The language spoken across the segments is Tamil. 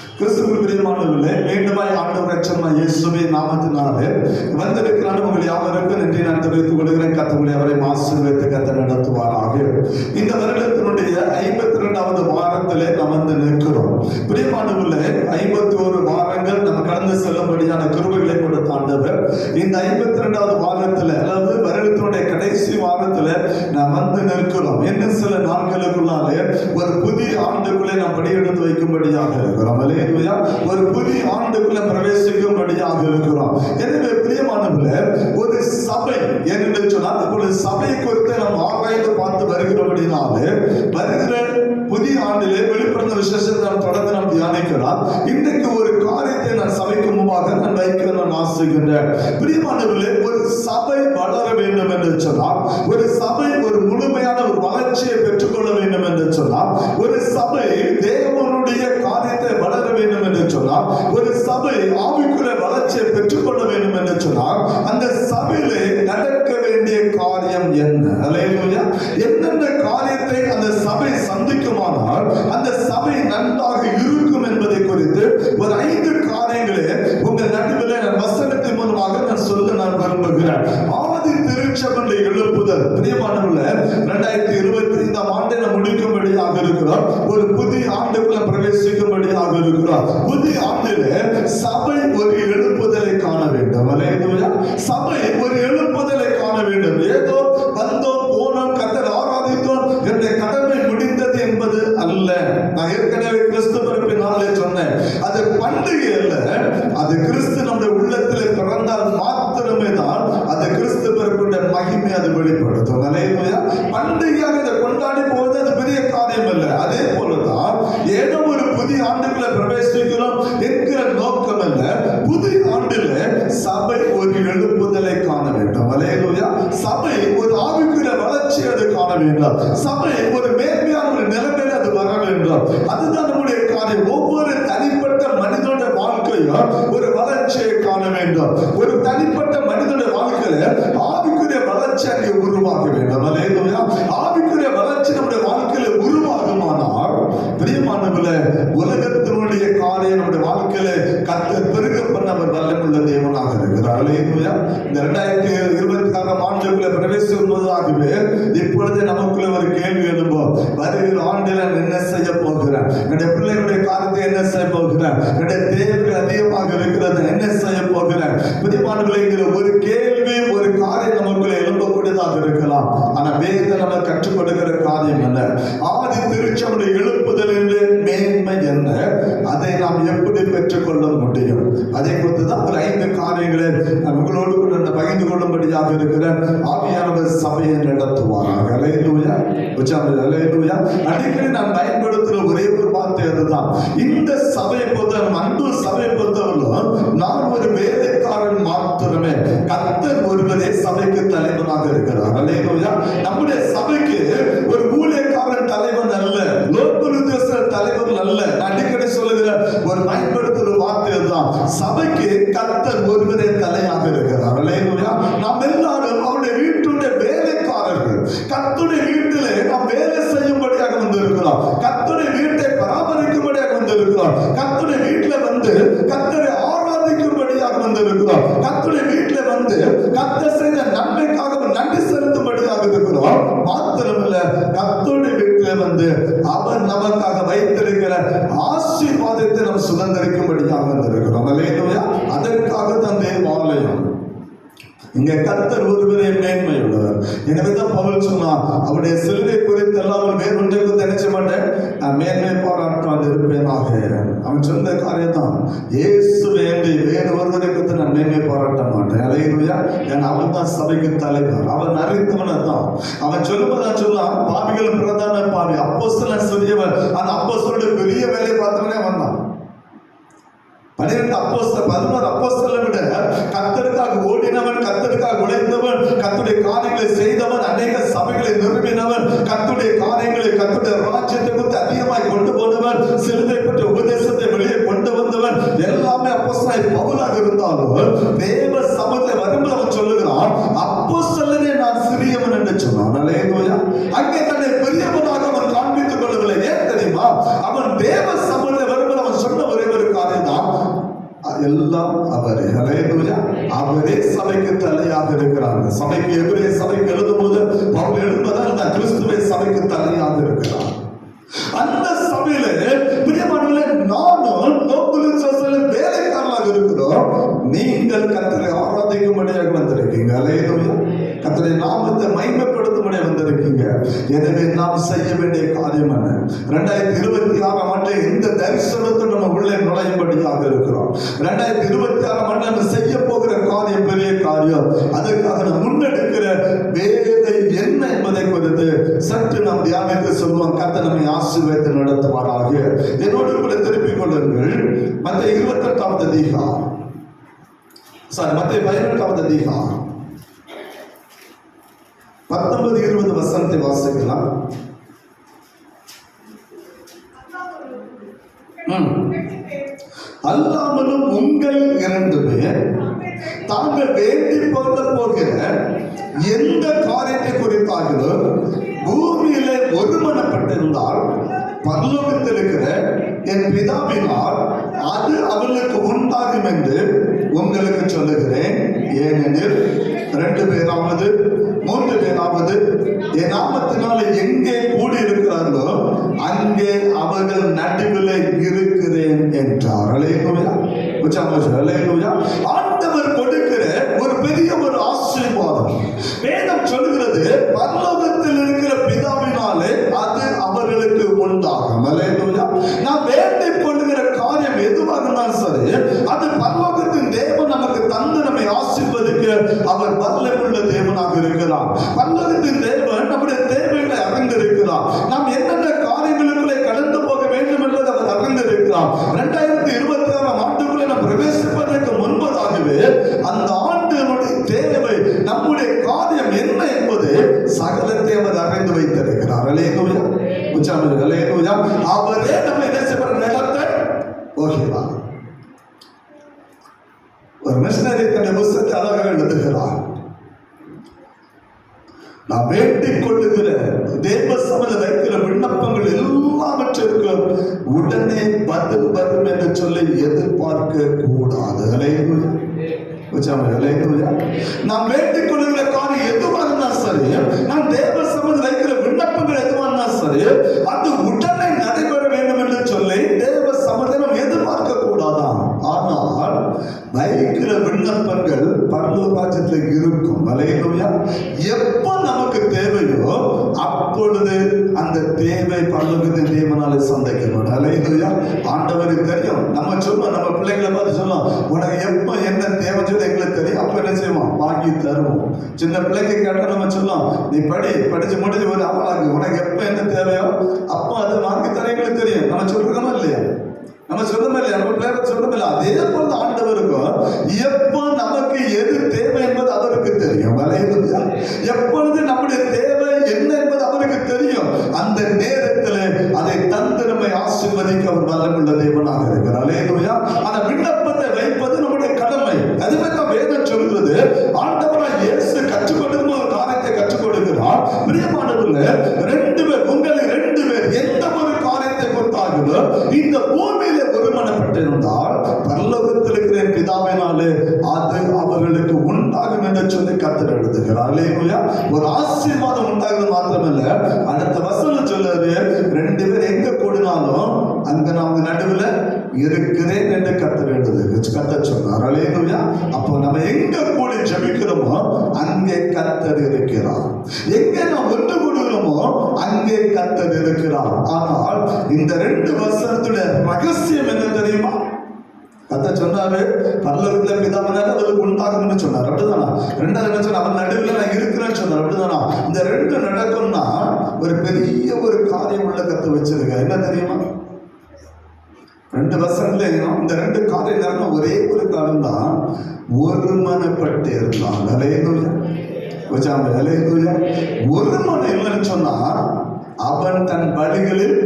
கிறிஸ்துவுக்குள் பிரியமானவர்களே, மீண்டுமாய் ஆண்டவர் இரட்சகராகிய இயேசுவின் நாமத்தினாலே வந்திருக்கிற உங்கள் யாவருக்கும் நன்றி நான் தெரிவித்துக் கொள்கிறேன். கர்த்தர் அவரை ஆசீர்வதித்து கர்த்தர் நடத்துவாராக. இந்த வருடத்தினுடைய 52வது வாரத்திலே நாம் வந்து நிற்கிறோம். பிரியமானவர்களே, 51 வாரங்கள் நம்ம கடந்து செல்லும்படியான கிருபைகளை கொடுத்த ஆண்டவர் இந்த 52வது வாரத்தில், அதாவது வருடத்தினுடைய கடைசி வாரத்தில் நாம் வந்து நிற்கிறோம். இன்னும் சில நாட்களுக்குள்ளாலே ஒரு புதிய ஆண்டுக்குள்ளே நாம் படியெடுத்து வைக்கும்படியாக இருக்கிறோம். ஒரு புதிய ஆண்டுக்குள்ள பிரவேசிக்கும்படியாக இருக்கிறோம். எனவே பிரியமானவர்களே, ஒரு சபை என்று சொன்னால் இப்பொழுது சபை குறித்து நாம் ஆராய்ந்து பார்த்து வருகிறபடினாலே வருகிற புதிய ஆண்டிலே வெளிப்படுத்த விசேஷத்தை நாம் தொடர்ந்து நாம் தியானிக்கலாம். இன்றைக்கு ஒரு காரியத்தை நான் சபைக்கு முன்பாக நான் வைக்க நான் ஆசைகின்றேன். பிரியமானவர்களே, ஒரு சபை வளர வேண்டும் என்று சொன்னால், ஒரு சபை ஒரு முழுமையான ஒரு வளர்ச்சியை பெற்றுக்கொள்ள வேண்டும் என்று சொன்னால், ஒரு சபை தேவனுடைய காரியத்தை வளர வேண்டும் என்று சொன்னால், ஒரு சபை ஆவிக்குரிய வளர்ச்சியை பெற்றுக்கொள்ள வேண்டும் என்று சொன்னால், அந்த சபையிலே நடக்க வேண்டிய காரியம் என்ன? அல்லேலூயா. என்னென்ன காரியத்தை அந்த சபை சந்திக்குமானால் அந்த சபை நன்றாக இருக்கும் என்பதை குறித்து ஒரு 5 காரியங்களே உங்கள் நடுவில் நான் வசனத்தின் மூலமாக நான் சொல்ல நான் விரும்புகிறேன். ஆதி திருச்சபை எழுப்புதல். பிரியமானவர்களே, 2025ஆம் ஆண்டை நாம் முடிக்கும்படியாக இருக்கிறோம். ஒரு புதிய ஆண்டுக்குள்ள பிரவேசிக்கும்படியாக இருக்கிறோம். புதிய ஆண்டிலே சபை ஒரு எழுப்புதலை காண வேண்டும். அல்லேலூயா. சபை ஒரு எழுப்புதலை காண வேண்டும். ஏதோ வந்தோம் போனோம் கர்த்தரை ஆராதித்தோம் என்ற கடமை முடிந்தது என்பது அல்ல. நான் ஏற்கனவே கிறிஸ்து பிறப்பின் நாளே சொன்னேன், அது பண்டிகை அல்ல. அது கிறிஸ்து நம்முடைய உள்ளத்தில் பிறந்தால் மாத்திரமே தான் அது கிறிஸ்து பிறப்புடைய மகிமை அது வெளிப்படுத்தும். அல்லேலூயா. பண்டிகையாக இதை கொண்டாடி போவது அது பெரிய காரியம் அல்ல. அதே போலதான் ஏதோ ஒரு புதிய ஆண்டுக்குள்ள பிரவேசிக்கிறோம் என்கிற நோக்கம் அல்ல. புதிய ஆண்டில் சபை ஒரு எழுப்புதலை காண வேண்டும். அல்லேலூயா. சபை ஒரு ஆவிக்குரிய வளர்ச்சி அது காண வேண்டும். சபை ஒரு மேன்மையான ஒரு நிலைமையில் அது வர வேண்டும். அதுதான் நம்முடைய காரியம். ஒவ்வொரு தனிப்பட்ட மனிதனுடைய வாழ்க்கையும் ஒரு வளர்ச்சியை காண வேண்டும். ஒரு தனிப்பட்ட மனிதனுடைய வாழ்க்கையில ஆவிக்குரிய வளர்ச்சி அங்கே உருவாக வேண்டும். அல்லேலூயா. ஆவிக்குரிய வளர்ச்சி நம்முடைய வாழ்க்கையில உருவாகுமானால் பிரியமானவர்களே, உலகத்தினுடைய காரியம் நம்முடைய வாழ்க்கையில கர்த்தர் பெருக பண்ண அவர் வல்லமுள்ள தேவனாக இருக்கிறார். அல்லேலூயா. இந்த 2026ஆம் ஆண்டுக்குள்ள பிரவேசிக்கும்போதாகவே இப்பொழுது நமக்குள்ள ஒரு கேள்வி எழும்போம். வருகிற ஆண்டில் நான் என்ன செய்ய போகிறேன்? என்னுடைய பிள்ளைகளுடைய காரியத்தை என்ன செய்ய போகிறேன்? என்னுடைய தேவைகள் அதிகமாக இருக்கிறது, என்ன செய்ய போகிறேன்? பிரியமானவர்களே, ஒரு கேள்வி ஒரு காரியம் நமக்குள்ள எழும்பக்கூடியதாக இருக்கலாம். ஆனா வேதம் நம்ம கற்றுக் கொடுக்கிற காரியம் என்ன? ஆதி திருச்சபை எழுப்புதல் என்று மேன்மை என்ன? அதை நாம் எப்படி பெற்றுக்கொள்ள முடியும்? அதை குறித்து தான் ஒரு 5 காரியங்களை உங்களோடு கூட பகிர்ந்து கொள்ளும்படியாக இருக்கிற ஆவியானவர் சபையை நடத்துவாராக. அல்லேலூயா. அல்லேலூயா. அடிக்கடி நான் பயன்படுத்துகிற ஒரே ஒரு வார்த்தை அதுதான். இந்த சபையை பொறுத்த அன்பு சபையை பொறுத்தவரையிலும் நான் ஒரு வேலைக்காரன் மாத்திரமே. கர்த்தர் ஒருவரே சபைக்கு தலைவனாக இருக்கிறார். அல்லேலூயா. நம்முடைய சபைக்கு ஒரு ஊழியக்காரன் தலைவன் அல்ல, லோக்கல் உத்தியோகஸ்தர் தலைவன் அல்ல. அடிக்கடி சொல்லுகிற ஒரு பயன்படுத்துகிற வார்த்தை தான். சபைக்கு கர்த்தர் ஒருவரே தலையாக இருக்கிறார். அல்லேலூயா. நாம் எல்லாரும் அவருடைய வீட்டுடைய வேலைக்காரர்கள். கர்த்தருடைய வீட்டிலே நாம் வேலை செய்யும்படியாக வந்திருக்கிறோம். கர்த்தருடைய வீட்டை பராமரிக்கும்படியாக வந்திருக்கிறோம். கர்த்தருடைய வீட்டில் வந்து கர்த்தரை ஆராதிக்கும்படியாக வந்திருக்கிறோம். கர்த்தருடைய வீட்டில் வந்து கர்த்தர் செய்த நன்மைக்காக நன்றி செலுத்தும்படியாக இருக்கிறோம். மாத்திரமல்ல, கர்த்தருடைய வீட்டில் வந்து அவர் நமக்காக வைத்திருக்கிற ஆசீர்வாதத்தை நாம் சுதந்திரிக்கும்படியாக வந்திருக்கிறோம். அல்லேலூயா. அதற்காக தான் தேவாலயம். இங்க கர்த்தர் ஒருவரே மேன்மை உள்ளவர். எனவேதான் பவுல் சொன்னான், அவருடைய சிலுவை குறித்து எல்லாம் வேறொன்றை குறித்து நினைச்ச மாட்டேன், நான் மேன்மை பாராட்டாது இருப்பேனாக. அவன் சொன்ன காரியம் தான், இயேசு வேண்டி வேறு ஒருவரை குறித்து நான் மேன்மை பாராட்ட மாட்டேன். அல்லேலூயா. ஏன்னா அவன் தான் சபைக்கு தலைவர். அவன் அறிந்தவனை தான். அவன் சொல்லும்போது சொன்னான், பாவிகள் பிரதான பாவி, அப்போஸ்தலன் சிறியவன். அந்த அப்போஸ்தலனுடைய பெரிய வேலையை பார்த்தவனே வந்தான். 12 அப்போஸ்தலர் 11 அப்போஸ்தலரை விட கர்த்தருக்காக ஓடினவன், கர்த்தருக்காக உழைத்தவன், கர்த்தருடைய காரியங்களை செய்தவன், அநேக சபைகளை நிறுவினவன், கர்த்தருடைய காரியங்களை கர்த்தருடைய ராஜ்யத்தை குறித்து அதிகமாய் கொண்டு போனவன், சிலுவை பற்றிய உபதேசத்தை வெளியே கொண்டு வந்தவன், எல்லாமே அப்போஸ்தலனாய் பவுலாக இருந்தாலும் தேவ சமூகத்தை வரும்போது அவன் சொல்லுகிறான், அப்போஸ்தலனே நான் சிறியவன் என்று சொன்னான். அல்லேலூயா. அங்கே தன்னை பெரியவனாக அவன் காண்பித்துக் கொள்ளவில்லை. ஏன் தெரியுமா? அவன் தேவ சமூகத்தை வரும்போது அவன் சொன்ன ஒரே ஒரு சபைக்கு எபிரேய சபைக்கு எழுதும்போது பவுல் எழுதுவதால் நான் கிறிஸ்துவை சபைக்கு தலையாக இருக்கிறார். அந்த சபையில பிரியமானவர்களே, நானும் வேலைக்காரனாக இருக்கிறோம். நீங்கள் கர்த்தரை ஆராதிக்கும்படியாக வந்திருக்கீங்க. அல்லேலூயா. கர்த்தருடைய நாமத்தை மகிமைப்படுத்தும்படியாக வந்திருக்கீங்க. எனவே நாம் செய்ய வேண்டிய காரியம் என்ன? 2026 ஆண்டு இந்த தரிசனத்தை நம்ம உள்ளே நுழையும்படியாக இருக்கிறோம். 2026 ஆண்டு நம்ம செய்ய போகிற காரியம் பெரிய காரியம். அதற்காக நாம் முன்னெடுக்கிற வேலை என்ன என்பதை குறித்து சற்று நாம் தியானித்து சொல்லுவோம். கர்த்தர் நம்மை ஆசீர்வதித்து நடத்துவாராக. என்னோடு கூட திருப்பிக் கொள்ளுங்கள். மத்தேயு 28வது அதிகாரம், மத்தேயு 18வது அதிகாரம் 19-20 வசனத்தை வாசிக்கலாம். அல்லாமலும் உங்கள் 2 பேர் தாங்கள் வேண்டிக் கொள்ள போகிற எந்த காரியத்தை குறித்தாகிலும் பூமியிலே ஒருமனப்பட்டிருந்தால் பரலோகத்தில் இருக்கிற என் பிதாவினால் அது அவர்களுக்கு உண்டாகும் என்று உங்களுக்கு சொல்லுகிறேன். ஏனெனில் 2 பேராவது 3 பேராவது என் நாமத்தினால எங்கே கூடி இருக்கிறார்களோ அங்கே அவர்கள் நடுவில் இருக்கிறேன் என்றார். அல்லேலூயா. அல்லேலூயா. ஆண்டவர் கொடுக்கிற ஒரு பெரிய ஒரு ஆசீர்வாதம். வேதம் சொல்கிறது பரலோகத்தில் இருக்கிற பிதாவினாலே அது அவர்களுக்கு உண்டாகும். அல்லேலூயா. நாம் வேண்டிக் கொள்ளுகிற காரியம் எதுவாக இருந்தாலும் சரி, அது பரலோகத்தின் தேவன் நமக்கு தந்து நம்மை ஆசீர்வதிக்க அவர் வல்லமையுள்ள தேவனாக இருக்கிறார். பரலோகத்தின் தேவன் நம்முடைய தேவைகளை அறிந்திருக்கிறார். நாம் என்னென்ன காரியங்களுக்குள்ளே கடந்து போக வேண்டும் என்பதை அவர் அறிந்திருக்கிறார். 2026 ஆண்டுக்குள்ளே நாம் பிரவேசிப்பதற்கு முன்பதாகவே அந்த ஆண்டினுடைய தேவை, நம்முடைய காரியம் என்ன என்பது சகலத்தை அவர் அறிந்து வைத்திருக்கிறார். அல்லேலூயா. அல்லேலூயா. அவரே நம்ம என்ன செய்வார்? நடத்த போகிறார். ஒரு மிஷனரி தன்னுடைய புத்தகத்தை அழகாக எழுதுகிறார். நான் வேண்டிக் கொள்ளுகிற தேவ சபையில் வைக்கிற விண்ணப்பங்கள் எல்லாவற்றிற்கும் உடனே பதில் வரும் என்று சொல்லி எதிர்பார்க்க கூடாது. நாம் வேண்டிக் கொள்ளுகிற காரியம் எதுவாக இருந்தாலும் சரி, நாம் தேவ சபையில் வைக்கிற விண்ணப்பங்கள் எதுவாக இருந்தாலும் சரி, அது உடனே நடைபெற வேண்டும் என்று சொல்லி தேவ சபையை நாம் எதிர்பார்க்க கூடாதான். ஆனால் வைக்கிற விண்ணப்பங்கள் பரலோக ராஜ்யத்தில் இருக்கும். அல்லேலூயா. எப்ப நமக்கு தேவையோ அப்பொழுது அந்த தேவை பரலோகத்தின் தேவனாலே சந்திக்கப்படும். அல்லேலூயா. ஆண்டவருக்கு தெரியும். நம்ம சொல்லுவோம், நம்ம பிள்ளைகளை பார்த்து சொல்லுவோம், உனக்கு எப்ப என்ன தேவை சொல்லி எங்களுக்கு தெரியும். அப்ப என்ன செய்வோம்? வாங்கி தருவோம். சின்ன பிள்ளைங்க கேட்டா நம்ம சொல்லுவோம், நீ படிச்சு முடிஞ்சு ஒரு ஆளாகு, உனக்கு எப்ப என்ன தேவையோ அப்ப அதை வாங்கி தர எங்களுக்கு தெரியும். நம்ம சொல்றோமா இல்லையா? நம்ம சொல்லமே இல்லையா? நம்ம பிள்ளைகளை சொல்லமே இல்லை. அதே போல ஆண்டவருக்கும் எப்போ நமக்கு எது தேவை என்பது அவருக்கு தெரியும். அல்லேலூயா. எப்பொழுது நம்முடைய தேவை என்ன என்பது அவருக்கு தெரியும். அந்த நேரத்தில் அதை தந்து நம்மை ஆசீர்வதிக்க அவர் வல்லமையுள்ள தேவனாக இருக்கிறார். அல்லேலூயா. அந்த விண்ணப்பத்தை வைப்பது நம்முடைய கடமை. அதுவே தான் வேதம் சொல்கிறது. ஆண்டவராய் இயேசு கற்றுக் கொடுக்கும் ஒரு காரியத்தை கற்றுக் கொடுக்கிறார். பிரியமானவர்களே, 2 பேர், உங்களில் 2 பேர் எந்த ஒரு காரியத்தை பொறுத்தார்களோ இந்த பூமியில ஒருமனப்பட்டிருந்தால் பரலோகத்தில் இருக்கிற பிதாவினாலே அது அவர்களுக்கு உண்டாகும் என்று சொல்லி கர்த்தர் எழுதுகிறார். அல்லேலூயா. ஒரு ஆசீர்வாதம் உண்டாகுது மாத்திரமல்ல, அடுத்த வசனம் சொல்லுது, 2 பேர் எங்க கூடினாலும் அங்க நான் நடுவில் இருக்கிறேன் என்று கர்த்தர் சொன்னார். அல்லேலூயா. அப்போ நம்ம எங்க கூடி ஜெபிக்கிறோமோ அங்கே கர்த்தர் இருக்கிறார். எங்கே நாம் ஒன்று கூடுகிறோமோ அங்கே கர்த்தர் இருக்கிறார். ஆனால் இந்த 2 வசனத்துடைய ரகசியம் என்ன தெரியுமா? கர்த்தர் சொன்னாரு, பரலோகத்துல பிதாவினால அவருக்கு உண்டாகும்னு சொன்னார். அப்படிதானா? 2வது என்ன சொன்னார்? அவன் நடுவில் நான் இருக்கிறேன்னு சொன்னார். அப்படிதானா? இந்த 2 நடக்கும்னா ஒரு பெரிய ஒரு காரியம் உள்ள கர்த்தர் வச்சிருக்க. என்ன தெரியுமா? 2 வசனங்களையும் இந்த 2 காரியம் நடக்கும். ஒரே ஒரு காலம் தான், ஒருமனப்பட்டு இருந்தான். அல்லேலூயா. அல்லேலூயா. ஒருமனை இல்லைன்னு சொன்னா அவன் தன் வழிகளில்,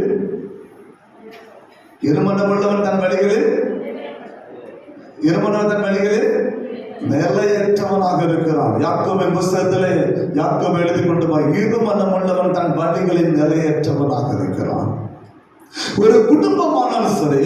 இருமனமுள்ளவன் தன் வழிகளில், இருமனவன் தன் வழிகளில் நிலையற்றவனாக இருக்கிறான். யாக்கோபின் புத்தகத்திலே யாக்கோபு எழுதி கொண்டு போய், இருமனமுள்ளவன் தன் வழிகளில் நிலையற்றவனாக இருக்கிறான். ஒரு குடும்பமானாலும் சரி,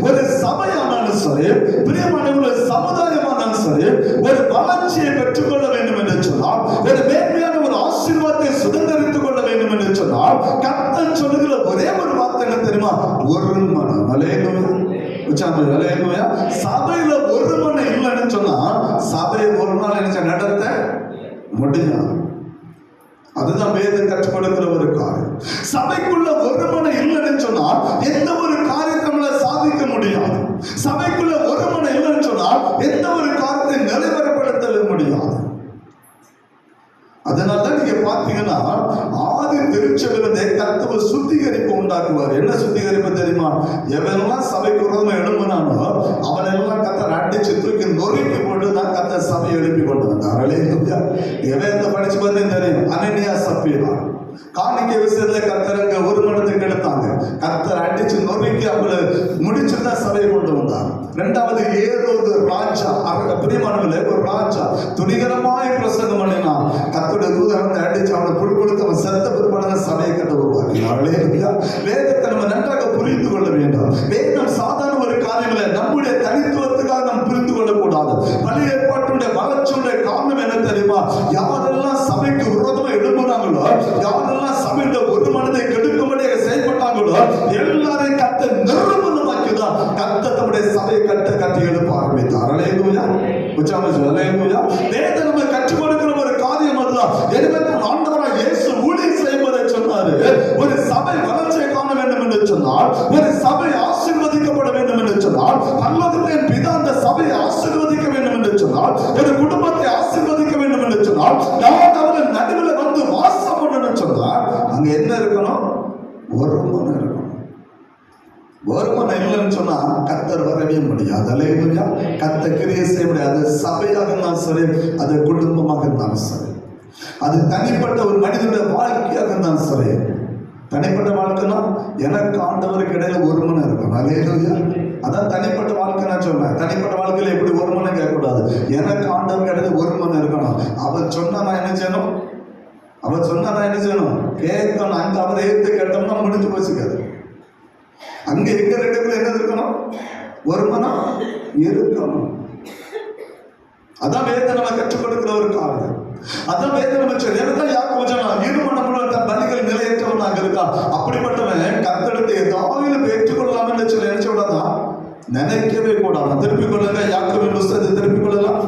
ஒரு சபையானாலும் சரி, பிரியமான சமுதாயமானாலும் சரி, ஒரு வளர்ச்சியை பெற்றுக்கொள்ள வேண்டும் என்று சொன்னால், ஒரு மேன்மையான ஒரு ஆசீர்வாதத்தை சுதந்திரித்துக் கொள்ள வேண்டும் என்று சொன்னால், கர்த்தர் சொல்லுகிற ஒரே ஒரு வார்த்தை என்ன தெரியுமா? ஒரு மனம். அல்லேலூயா. சபையில ஒரு மனம் இல்லைன்னு சொன்னா சபையை ஒரு நாள் நினைச்ச நடத்த முடியாது. அதுதான் வேதம் கற்றுக் கொடுக்கிற ஒரு காரியம். சபைக்குள்ள ஒரு மனம் இல்லைன்னு சொன்னால் எந்த ஒரு காரியத்தை சாதிக்க முடியாது. சபைக்குள்ள ஒரு மனம் இல்லைன்னு சொன்னால் எந்த ஒரு காரியத்தை நிலைவரப்படுத்தவே முடியாது. அதனாலதான் நீங்க பாத்தீங்கன்னா ஆதி திருச்சபையிலே கர்த்தர் சுத்திகரிப்பு உண்டாக்குவார். என்ன சுத்திகரிப்பு தெரியுமா? எவெல்லாம் சபைக்கு விரோதமா எழும்பினானோ அவனெல்லாம் கர்த்தர் அடிச்சு தூக்கி நொறுக்கி போட்டு தான் கர்த்தர் சபையை எழுப்பி கொண்டு வந்தார். அல்லேலூயா. எவன் படிச்சு பார்த்தேன் தெரியும். அனனியா சப்பீரா காணிக்கை விஷயத்துல கர்த்தரங்க ஒரு மனத்துக்கு எடுத்தாங்க. கர்த்தர் அடிச்சு நொறுக்கி அவங்களை முடிச்சுதான் சபையை கொண்டு வந்தார். இரண்டாவது ஏரோது ராஜா, பிரியமானவர்களே, ஒரு ராஜா துணிகரமாய் பிரசங்கம் பண்ணினா கர்த்தருடைய தூதரை அடிச்சு அவனை புழுக்கொடுத்து அவன் செத்த பிற்பாடு சபையை கட்ட உருவாக்கினார். வேதத்தை நம்ம நன்றாக புரிந்து கொள்ள வேண்டும். வேதம் சாதாரண ஒரு காரியங்களை நம்முடைய தனித்துவத்துக்காக நாம் புரிந்து கொள்ளக்கூடாது. பழைய ஏற்பாட்டுடைய வளர்ச்சியுடைய காரணம் என்ன தெரியுமா? யாரெல்லாம் சபைக்கு விரோதமா எழும்புனாங்களோ, யாரெல்லாம் சபையில ஒரு மனதை கெடுக்கும்படியாக செயல்பட்டாங்களோ எல்லாரையும் கர்த்தர் நிர்மூலமாக்கிதான் கர்த்தர் தம்முடைய சபையை கட்டி எழுப்ப ஆரம்பித்தார். அல்லேலூயா. அல்லேலூயா. வேதம் நம்ம கற்றுக் கொடுக்கிற ஒரு காரியம் அதுதான். எனவே ஆண்டவராக இயேசு ஊழியம் செய்வதை சொன்னாரு. ஒரு சபை வளர்ச்சியை காண வேண்டும் என்று சொன்னால், ஒரு சபை ஆசீர்வதிக்கப்பட வேண்டும் என்று சொன்னால், பரலோகத்தின் பிதா அந்த சபையை ஆசீர்வதிக்க வேண்டும் என்று சொன்னால், ஒரு குடும்பத்தை ஆசீர்வதிக்க வேண்டும் என்று சொன்னால், நான் அவர்கள் நடுவில் வந்து வாசம் பண்ணணும்னு சொன்னால் அங்க என்ன இருக்கணும்? ஒரு மனம் இருக்கணும். ஒரு மனம் இல்லைன்னு சொன்னா கர்த்தர் வரவே முடியாது. அல்லேலூயா. கர்த்தர் கிரியை செய்ய முடியாது. சபையாக இருந்தாலும் சரி, அது குடும்பமாக இருந்தாலும் சரி, அது தனிப்பட்ட ஒரு மனிதனுடைய வாழ்க்கையாக இருந்தாலும் சரி. தனிப்பட்ட வாழ்க்கைனா எனக்கு ஆண்டவருக்கு இடையில ஒரு மனம் இருக்கணும். அல்லேலூயா. அதான் தனிப்பட்ட வாழ்க்கை நான் சொன்னேன். தனிப்பட்ட வாழ்க்கையில எப்படி ஒரு மனம் கேட்கக்கூடாது. எனக்கு ஆண்டவருக்கு இடையில ஒரு மனம் இருக்கணும். அவர் சொன்னா நான் என்ன செய்யணும்? அவர் சொன்னா நான் என்ன செய்யணும்? கேட்கணும். அங்க அவரை ஏற்று கேட்டோம்னா முடிஞ்சு போச்சுக்காது. அங்க எங்க ரெண்டு பேரும் என்ன இருக்கணும்? ஒரு மனம் இருக்கணும். அதான் வேதம் நம்ம கற்றுக் கொடுக்கிற ஒரு காரியம். அதான் வேதம் நம்ம சொல்லிதான் யாக்கோபு சொன்னான், இரு மனமுள்ள தன் பலிகள் நிலையற்றவனாக இருக்கான். அப்படிப்பட்டவன் கர்த்தரிடத்தை ஏதாவது ஏற்றுக்கொள்ளலாம் என்று சொல்லி நினைச்ச விடாதான் நினைக்கவே கூடாது. திருப்பிக் கொள்ளுங்க. யாக்கோபின் புஸ்தகத்தை திருப்பிக் கொள்ளலாம்.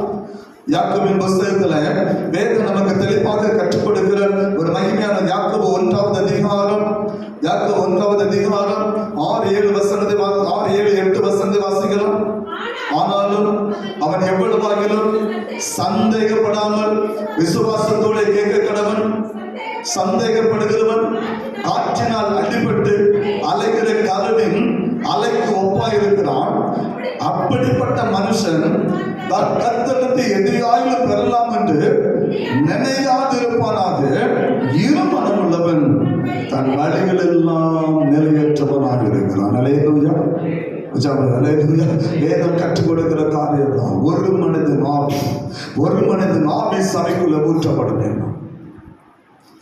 யாக்கோபின் புஸ்தகத்துல வேதம் நமக்கு தெளிவாக கற்றுக் கொடுக்கிற ஒரு மகிமையான யாக்கோபு 1வது அதிகாரம், யாக்கோபு 1வது அதிகாரம் 6-7 வசனத்தை 6-7-8 வசனத்தை வாசிக்கலாம். ஆனாலும் அவன் எவ்வளவாகிலும் சந்தேகப்படாமல் விசுவாசத்தோடு கேட்க கடவன். சந்தேகப்படுகிறவன் காற்றினால் அடிபட்டு அலைகிற கடலின் அலைக்கு ஒப்பாயிருக்கிறான். அப்படிப்பட்ட மனுஷன் கர்த்தருக்கு எதிராயிலும் பெறலாம் என்று நினையாதிருப்பானாக. இரு மனம் உள்ளவன் தன் வழிகள் எல்லாம் நிலையற்றவனாக இருக்கிறான். அல்லேலூயா. வேதம் கற்றுக் கொடுக்கிற காரியம் தான். ஒரு மனிதன் ஆவி சபைக்குள்ள ஊற்றப்பட வேண்டும்.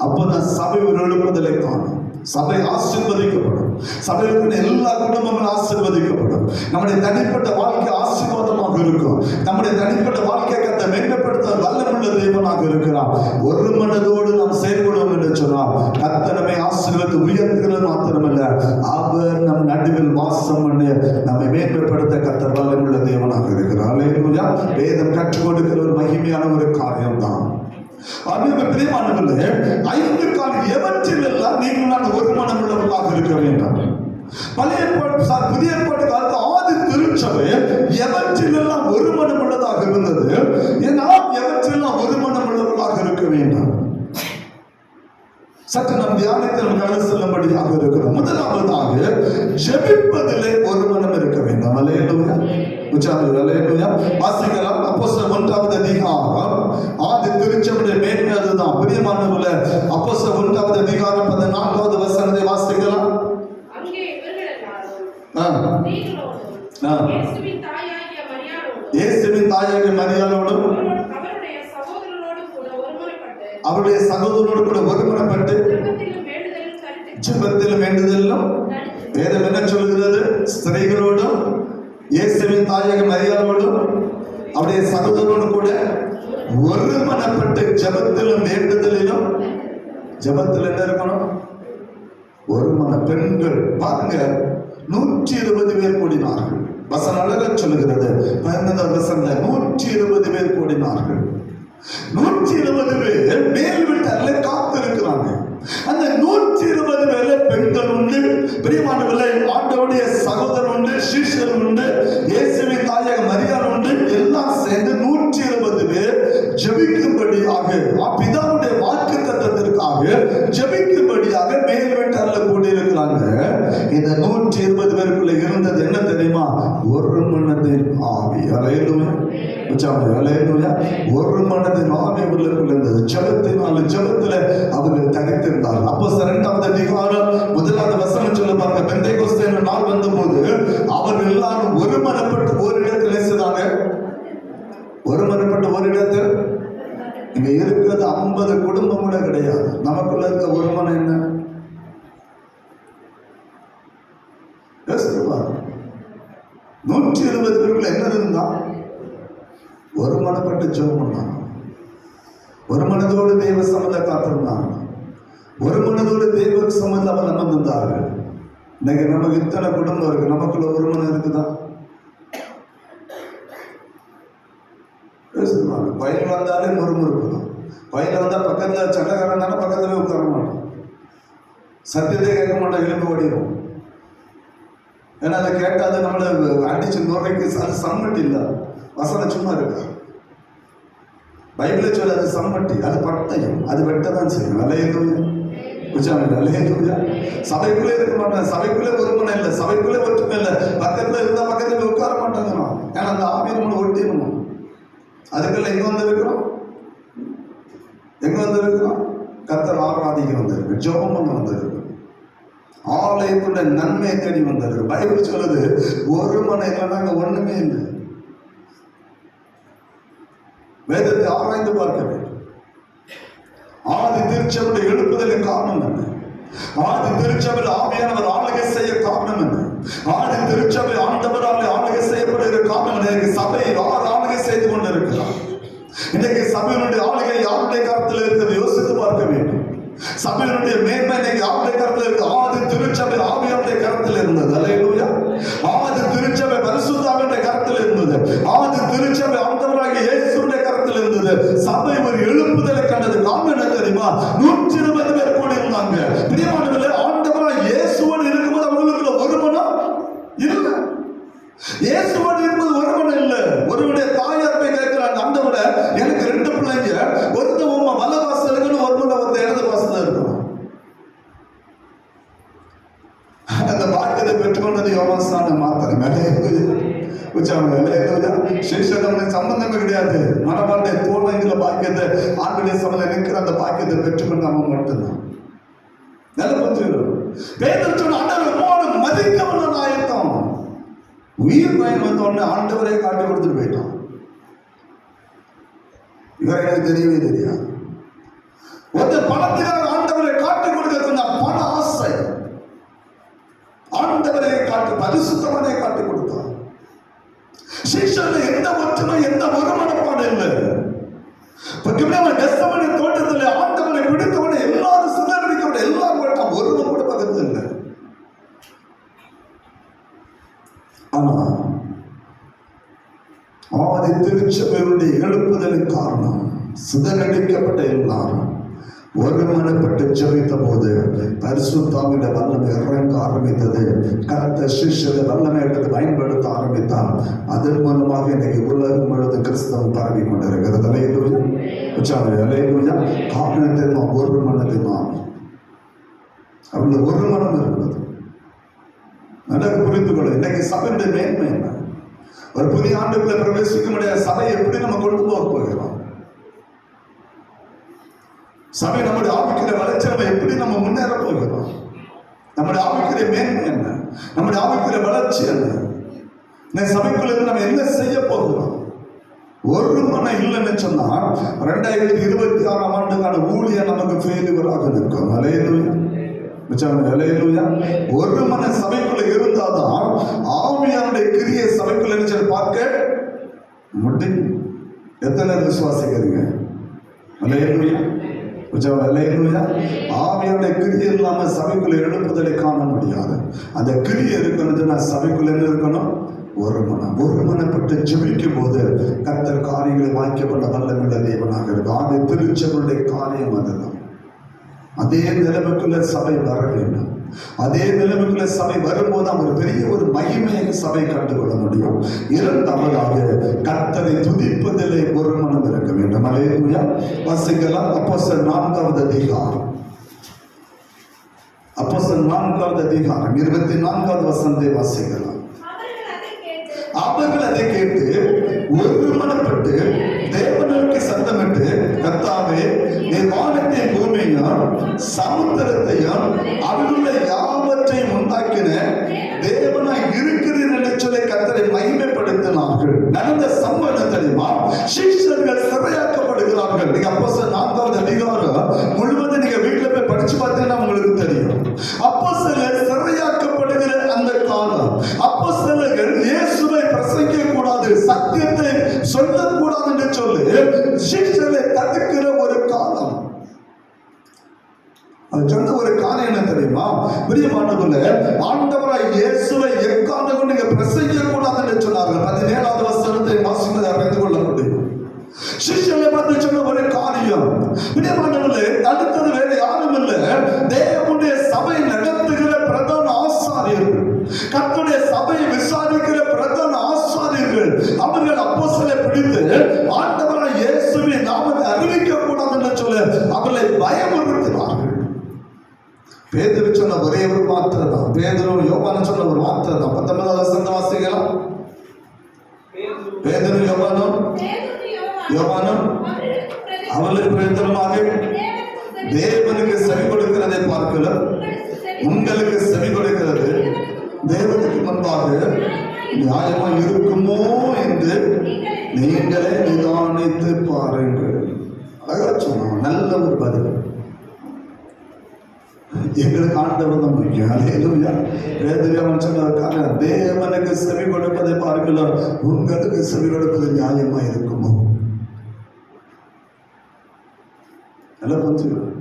அப்பதான் சபை ஒரு எழுப்புதலை காணும். சபை ஆசீர்வதிக்கப்படும். சபையில் எல்லா குடும்பங்களும் ஆசீர்வதிக்கப்படும். நம்முடைய தனிப்பட்ட வாழ்க்கை ஆசீர்வாதமாக இருக்கும். நம்முடைய தனிப்பட்ட வாழ்க்கையை கத்த மேம்படுத்த வல்லமுள்ள தேவனாக இருக்கிறார். ஒரு மனதோடு நாம் செயல்படுவோம் என்று சொன்னால் கர்த்தர் நம்மை ஆசீர்வதித்து உயர்த்துகிறது மாத்திரமல்ல, அவர் நம் நடுவில் வாசம் பண்ணி நம்மை மேம்படுத்த கர்த்தர் வல்லமுள்ள தேவனாக இருக்கிறார். அல்லேலூயா. வேதம் கற்றுக் கொடுக்கிற ஒரு மகிமையான ஒரு காரியம் தான். பிரியமானவர்களே, 5 காலம் எவற்றில் எல்லாம் நீங்கள் நான் ஒரு மனம் உள்ளவர்களாக இருக்க வேண்டும். பழைய ஏற்பாடு புதிய ஏற்பாட்டு காலத்து ஆதி திருச்சபை எவற்றிலெல்லாம் ஒரு மனம் உள்ளதாக இருந்தது. நாம் எவற்றெல்லாம் ஒரு மனம் உள்ளவர்களாக இருக்க வேண்டும். சற்று நம் தியானத்தை நம்ம கடந்து செல்லும்படியாக இருக்கிறோம். முதலாவதாக ஜெபிப்பதிலே ஒரு மனம் இருக்க வேண்டும். அல்லேலூயா. அல்லேலூயா. வாசிக்கலாம். அப்போஸ்தலர் 1வது அதிகாரம் ஆதி திருச்சபையுடைய மேன்மை அதுதான். பிரியமானவர்களே, அப்போஸ்தலர் 1வது அதிகாரம் 14வது வசனத்தை வாசிக்கலாம். அங்கே இவர்கள் எல்லாரும் நீங்களோடும் இயேசுவின் தாயாகிய மரியாளோடும் அவருடைய சகோதரனோடு கூட ஒருமனப்பட்டு ஜெபத்திலும் வேண்டுதலிலும் வேதம் என்ன சொல்கிறது? ஸ்திரீகளோடும் இயேசுவின் தாயாகிய மரியாளோடும் அவருடைய சகோதரனோடு கூட ஒருமனப்பட்டு ஜெபத்திலும் வேண்டுதலிலும். ஜெபத்தில் என்ன இருக்கணும்? ஒருமன. பெண்கள் பாருங்க, 120 பேர் கூடினார்கள். வசனம் அழகா சொல்லுகிறது. 15வது வசனத்துல 120 பேர் கூடினார்கள். 120 பேர் மேல் வீட்டார்ல காத்திருக்கிறாங்க. அந்த 120 பேர்ல பெண்கள் உண்டு, பிரியமானவர்களே, ஆண்டவருடைய சகோதரர் உண்டு, சீஷர் உண்டு, இயேசுவின் தாயக மரியாள் உண்டு. எல்லாம் சேர்ந்து 120 பேர் ஜெபிக்கும்படியாக, பிதாவுடைய வாக்குத்தத்தத்திற்காக ஜெபிக்கும்படியாக மேல் வீட்டார்ல கூடியிருக்கிறாங்க. இந்த 120 பேருக்குள்ள இருந்தது என்ன தெரியுமா? ஒரு மனதின் ஆவி. அல்லேலூயா. அல்லேலூயா. ஒரு மனதின் ஆவி அவர்களுக்குள்ள இருந்தது. ஜெபத்துல அவர்கள் தரித்திருந்தார்கள். அப்போ 2வது அதிகாரம் 1வது வசனம் சொல்ல பாருங்க. பெந்தைக்கோஸ்தே நாள் வந்தபோது அவர்கள் எல்லாரும் ஒருமனப்பட்டு ஒரு இடத்தில் செய்தாங்க. ஒருமனப்பட்டு ஒரு இடத்தில். இங்க இருக்கிறது 50 குடும்பம் கூட கிடையாது. நமக்குள்ள இருக்க ஒரு மனம் என்ன? 120 பேருக்குள்ள என்ன இருந்தா? ஒரு மனப்பட்டு ஜெபம் பண்ணாங்க. ஒரு மனதோடு தெய்வ சம்மத காத்திருந்தாங்க. ஒரு மனதோடு தெய்வ சம்மத அவர் அமர்ந்திருந்தார்கள். இன்னைக்கு நமக்கு இத்தனை குடும்பம் இருக்கு, நமக்குள்ள ஒரு மனம் இருக்குதா? பையன் வந்தாலே முறுமுறுப்பு தான். பையன் வந்தா பக்கத்துல சட்டக்காரன் தானே பக்கத்துல உட்கார மாட்டோம். சத்தியத்தை கேட்க மாட்டோம், எலும்பு ஓடிடும். ஏன்னா அதை கேட்டால் அது நம்மளை அடிச்சு நுரைக்கு. அது சம்மட்டி இல்லை, வசனம் சும்மா இருக்கா? பைபிளை சொல்ல அது சம்மட்டி, அது பட்டயம், அது வெட்டதான் செய்யும். அல்லேலூயா. அல்லேலூயா. சபைக்குள்ளே இருக்க மாட்டாங்க. சபைக்குள்ளே ஒருமனை இல்லை, சபைக்குள்ளே ஒற்றுமை இல்லை. பக்கத்துல இருந்தா பக்கத்துல உட்கார மாட்டாங்கிறோம். ஏன்னா அந்த ஆவி நம்மளை ஒட்டிடணும். அதுக்குள்ள எங்க வந்து இருக்கிறோம்? எங்க வந்து இருக்கிறோம்? கர்த்தர் ஆராதிக்க வந்திருக்கு, ஜெபம் பண்ண வந்திருக்கு, ஆலயத்துடைய நன்மை தேடி வந்தது. பைபிள் சொல்லுது ஒரு மனம் இல்லைன்னா அங்க ஒண்ணுமே இல்லை. வேதத்தை ஆராய்ந்து பார்க்க வேண்டும். ஆதி திருச்சபையுடைய எழுப்புதலின் காரணம் என்ன? ஆதி திருச்சபையில் ஆவியானவர் ஆளுகை செய்ய காரணம் என்ன? ஆதி திருச்சபை ஆண்டவரால் ஆளுகை செய்யப்படுகிற காரணம் என்ன? சபை யார் ஆளுகை செய்து கொண்டிருக்கிறார்? இன்னைக்கு சபையினுடைய ஆளுகை யாருடைய கருத்தில் இருக்கிறது? யோசித்து பார்க்க வேண்டும். சபையினுடைய மேன்மை இன்னைக்கு யாருடைய கருத்தில் இருக்கு? ஆதி திருச்சபை ஆவியானுடைய கருத்தில் இருந்தது. அல்லேலூயா. ஆதி திருச்சபை பரிசுத்தாவினுடைய கருத்தில் இருந்தது. ஆதி திருச்சபை ஆண்டவராகிய இயேசுவினுடைய கருத்தில் இருந்தது. சபை ஒரு எழுப்புதலை கண்டது. காரணம் என்ன தெரியுமா? 120 பேர் கூட இருந்தாங்க. பிரியமானவர்களே, ஆண்டவராகிய இயேசுவோடு இருக்கும்போது அவர்களுக்கு ஒரு மனம் இல்லை. இயேசுவோடு இருக்கும்போது ஒரு மனம் இல்லை. ஒருவருடைய தாயார் போய் கேட்கிறாங்க, ஆண்டவரே எனக்கு 2 பிள்ளைங்க, ஒருத்த உம்மை வலது வாசல் இருக்குன்னு, ஒரு மணி ஒருத்த இடது வாசல் இருக்கணும். அந்த பாக்கியத்தை பெற்றுக்கொண்டது யோவான் மாத்திரம். சம்பந்தமே கிடையாது. மனவாண்டைய தோழங்கிற பாக்கியத்தை ஆண்டுடைய சமயம் நிற்கிற அந்த பாக்கியத்தை பெற்றுக்கொண்டு அவன் மட்டும்தான். நல்ல புரிஞ்சுக்கிறோம். பேதர் சொன்ன ஆண்டவர் மதிக்கவன ஆயத்தம். உயிர் பயன் வந்த உடனே ஆண்டவரே காட்டி கொடுத்துட்டு போயிட்டான். இவர் எனக்கு தெரியவே தெரியாது. ஒரு பணத்துக்காக ஆண்டவரை காட்டி கொடுக்க பண ஆசை. ஆண்டவரை காட்டி பரிசுத்தவனை காட்டி கொடுத்தார். சிஷ்யர்கள் எந்த ஒற்றுமை, எந்த ஒரு மனப்பாடு இல்லை. தோட்டத்தில் ஆண்டவரை பிடித்தவனை எல்லாரும் சிதறடிக்க எல்லாரும் போயிட்டான். ஒருவன் கூட பக்கத்தில் இல்லை. ஆனா ஆதி திருச்சபையுடைய எழுப்புதலுக்கு காரணம் சிதறடிக்கப்பட்ட எல்லாரும் ஒருமனப்பட்டு ஜெபித்த போது பரிசுத்தாவின் வல்லமை இறங்க ஆரம்பித்தது. கர்த்தர் சிஷ்யரை வல்லமை எடுத்து பயன்படுத்த ஆரம்பித்தார். அதன் மூலமாக இன்னைக்கு உலகம் முழுவதும் கிறிஸ்தவம் பரவி கொண்டிருக்கிறது. அல்லேலூயா. அல்லேலூயா. காரணத்தை ஒரு மனதினால் அவர்கள் ஒரு மனம் இருந்தது. நல்லா புரிந்து கொள்ள. இன்னைக்கு சபையுடைய மேன்மை என்ன? ஒரு புதிய ஆண்டுக்குள்ள பிரவேசிக்க முடியாத சபையை எப்படி நம்ம கொண்டு போக போகிறோம்? சபை நம்முடைய ஆவிக்கிற வளர்ச்சி எப்படி நம்ம முன்னேற போகிறோம்? நம்முடைய ஆவிக்கிற மேன்மை என்ன? நம்முடைய ஆவிக்கிற வளர்ச்சி என்ன? இந்த சபைக்குள்ள நம்ம என்ன செய்ய போகிறோம்? ஒரு மனம் இல்லைன்னு சொன்னா 2026ஆம் ஆண்டுக்கான ஊழியம் நமக்கு ஃபெயிலியராக இருக்கும். அல்லேலூயா. ஒரு மன சபைக்குள்ள இருந்தாதான் ஆவியானுடைய கிரியை சபைக்குள்ள பார்க்க முடியும். எத்தனை விசுவாசிக்கிறீங்க? அல்லேலூயா. கொஞ்சம் அல்லேலூயா. ஆவியானுடைய கிரியை இல்லாம சபைக்குள்ள எழுப்புதலை காண முடியாது. அந்த கிரியை இருக்கணும். சபைக்குள்ள என்ன இருக்கணும்? ஒருமனப்பட்டு ஜெபிக்கும் போது கர்த்தர் காரியங்களை வாய்க்கப்பட வல்லமுள்ள தேவனாக இருக்கும். ஆகிய திருச்சபையுடைய காரியம் அதுதான். அதே நிலைமைக்குள்ள சபை வர வேண்டும். அதே நிலைமைக்குள்ள சபை வரும்போது ஒரு பெரிய ஒரு மகிமையை சபை கண்டுகொள்ள முடியும். இரண்டாவதாக கர்த்தரை துதிப்பதிலே ஒரு மனம் இருக்க வேண்டும். அல்லேலூயா. வாசிக்கலாம். அப்போஸ்தலர் 4வது அதிகாரம் 24வது வசனத்தை வாசிக்கலாம். அவர்கள் அதை கேட்டு ஒருமனப்பட்டு தேவனுக்கு சத்தமிட்டு, கர்த்தாவே, நீ வானத்தையும் பூமியையும் சமுத்திரத்தையும் அவர்களுடைய யாவற்றையும் உண்டாக்கின தேவனாய் இருக்கிறீர் என்று சொல்லி கர்த்தரை மகிமைப்படுத்தினார்கள். நடந்த சம்பவம் தெரியுமா? சீஷர்கள் சிறையாக்கப்படுகிறார்கள். நீங்க அப்போஸ்தலர் 4வது அதிகாரம் முழுவதும் நீங்க வீட்டுல போய் படிச்சு பார்த்தீங்கன்னா உங்களுக்கு தெரியும். அப்போஸ்தலர் சிறையாக்கப்படுகிற அந்த காலம், அப்போஸ்தலர்கள் இயேசுவை பிரசங்கிக்க கூடாது, சத்தியத்தை சொல்லக்கூடாது என்று சொல்லி சீஷர்களை தடுக்கிற ஒரு காலம். அது சொன்ன ஒரு காரியம் என்ன தெரியுமா? பிரியமானவர்களே, ஆண்டவராய் இயேசுவை எக்காரணம் கொண்டு நீங்க பிரசங்கிக்க கூடாது என்று சொன்னார்கள். 17வது வசனத்தை வாசிப்பதை அறிந்து கொள்ள முடியும். சீஷர்களை பார்த்து சொன்ன ஒரு காரியம். பிரியமானவர்களே, தடுத்தது வேற யாரும் இல்லை, தேவனுடைய சபை நடத்துகிற பிரதான ஆசாரியர்கள், கர்த்தருடைய சபையை விசாரிக்கிற பிரதான ஆசாரியர்கள். அவர்கள் அப்போஸ்தலரை பிடித்து ஆண்டவராய் இயேசுவின் நாமத்தை அறிவிக்க கூடாது என்று சொல்லி அவர்களை பயமுறுத்தினார்கள். பேதுரு சொன்ன ஒரே ஒரு வார்த்தை தான். பேதுரு யோவான் சொன்ன ஒரு வார்த்தை தான். 19வது வசனத்தை வாசிக்கலாம். பேதுரு யோவானும் அவர்களுக்கு பிரயோஜனமாக தேவனுக்கு செவி கொடுக்கிறதை பார்க்கலாம், உங்களுக்கு செவி கொடுக்கிறது தேவனுக்கு முன்பாக நியாயமா இருக்குமோ என்று நீங்களே நிதானித்து பாருங்கள். அழகா சொன்னோம். நல்ல ஒரு பதில். எங்களுக்கு ஆண்டவர் தான் முக்கியம். அல்லேலூயா. வேதம் சொன்னதற்காக தேவனுக்கு செவி கொடுப்பதை பார்க்கலாம், உங்களுக்கு செவி கொடுப்பது நியாயமா இருக்குமோ? நல்ல புரிஞ்சுக்கணும்.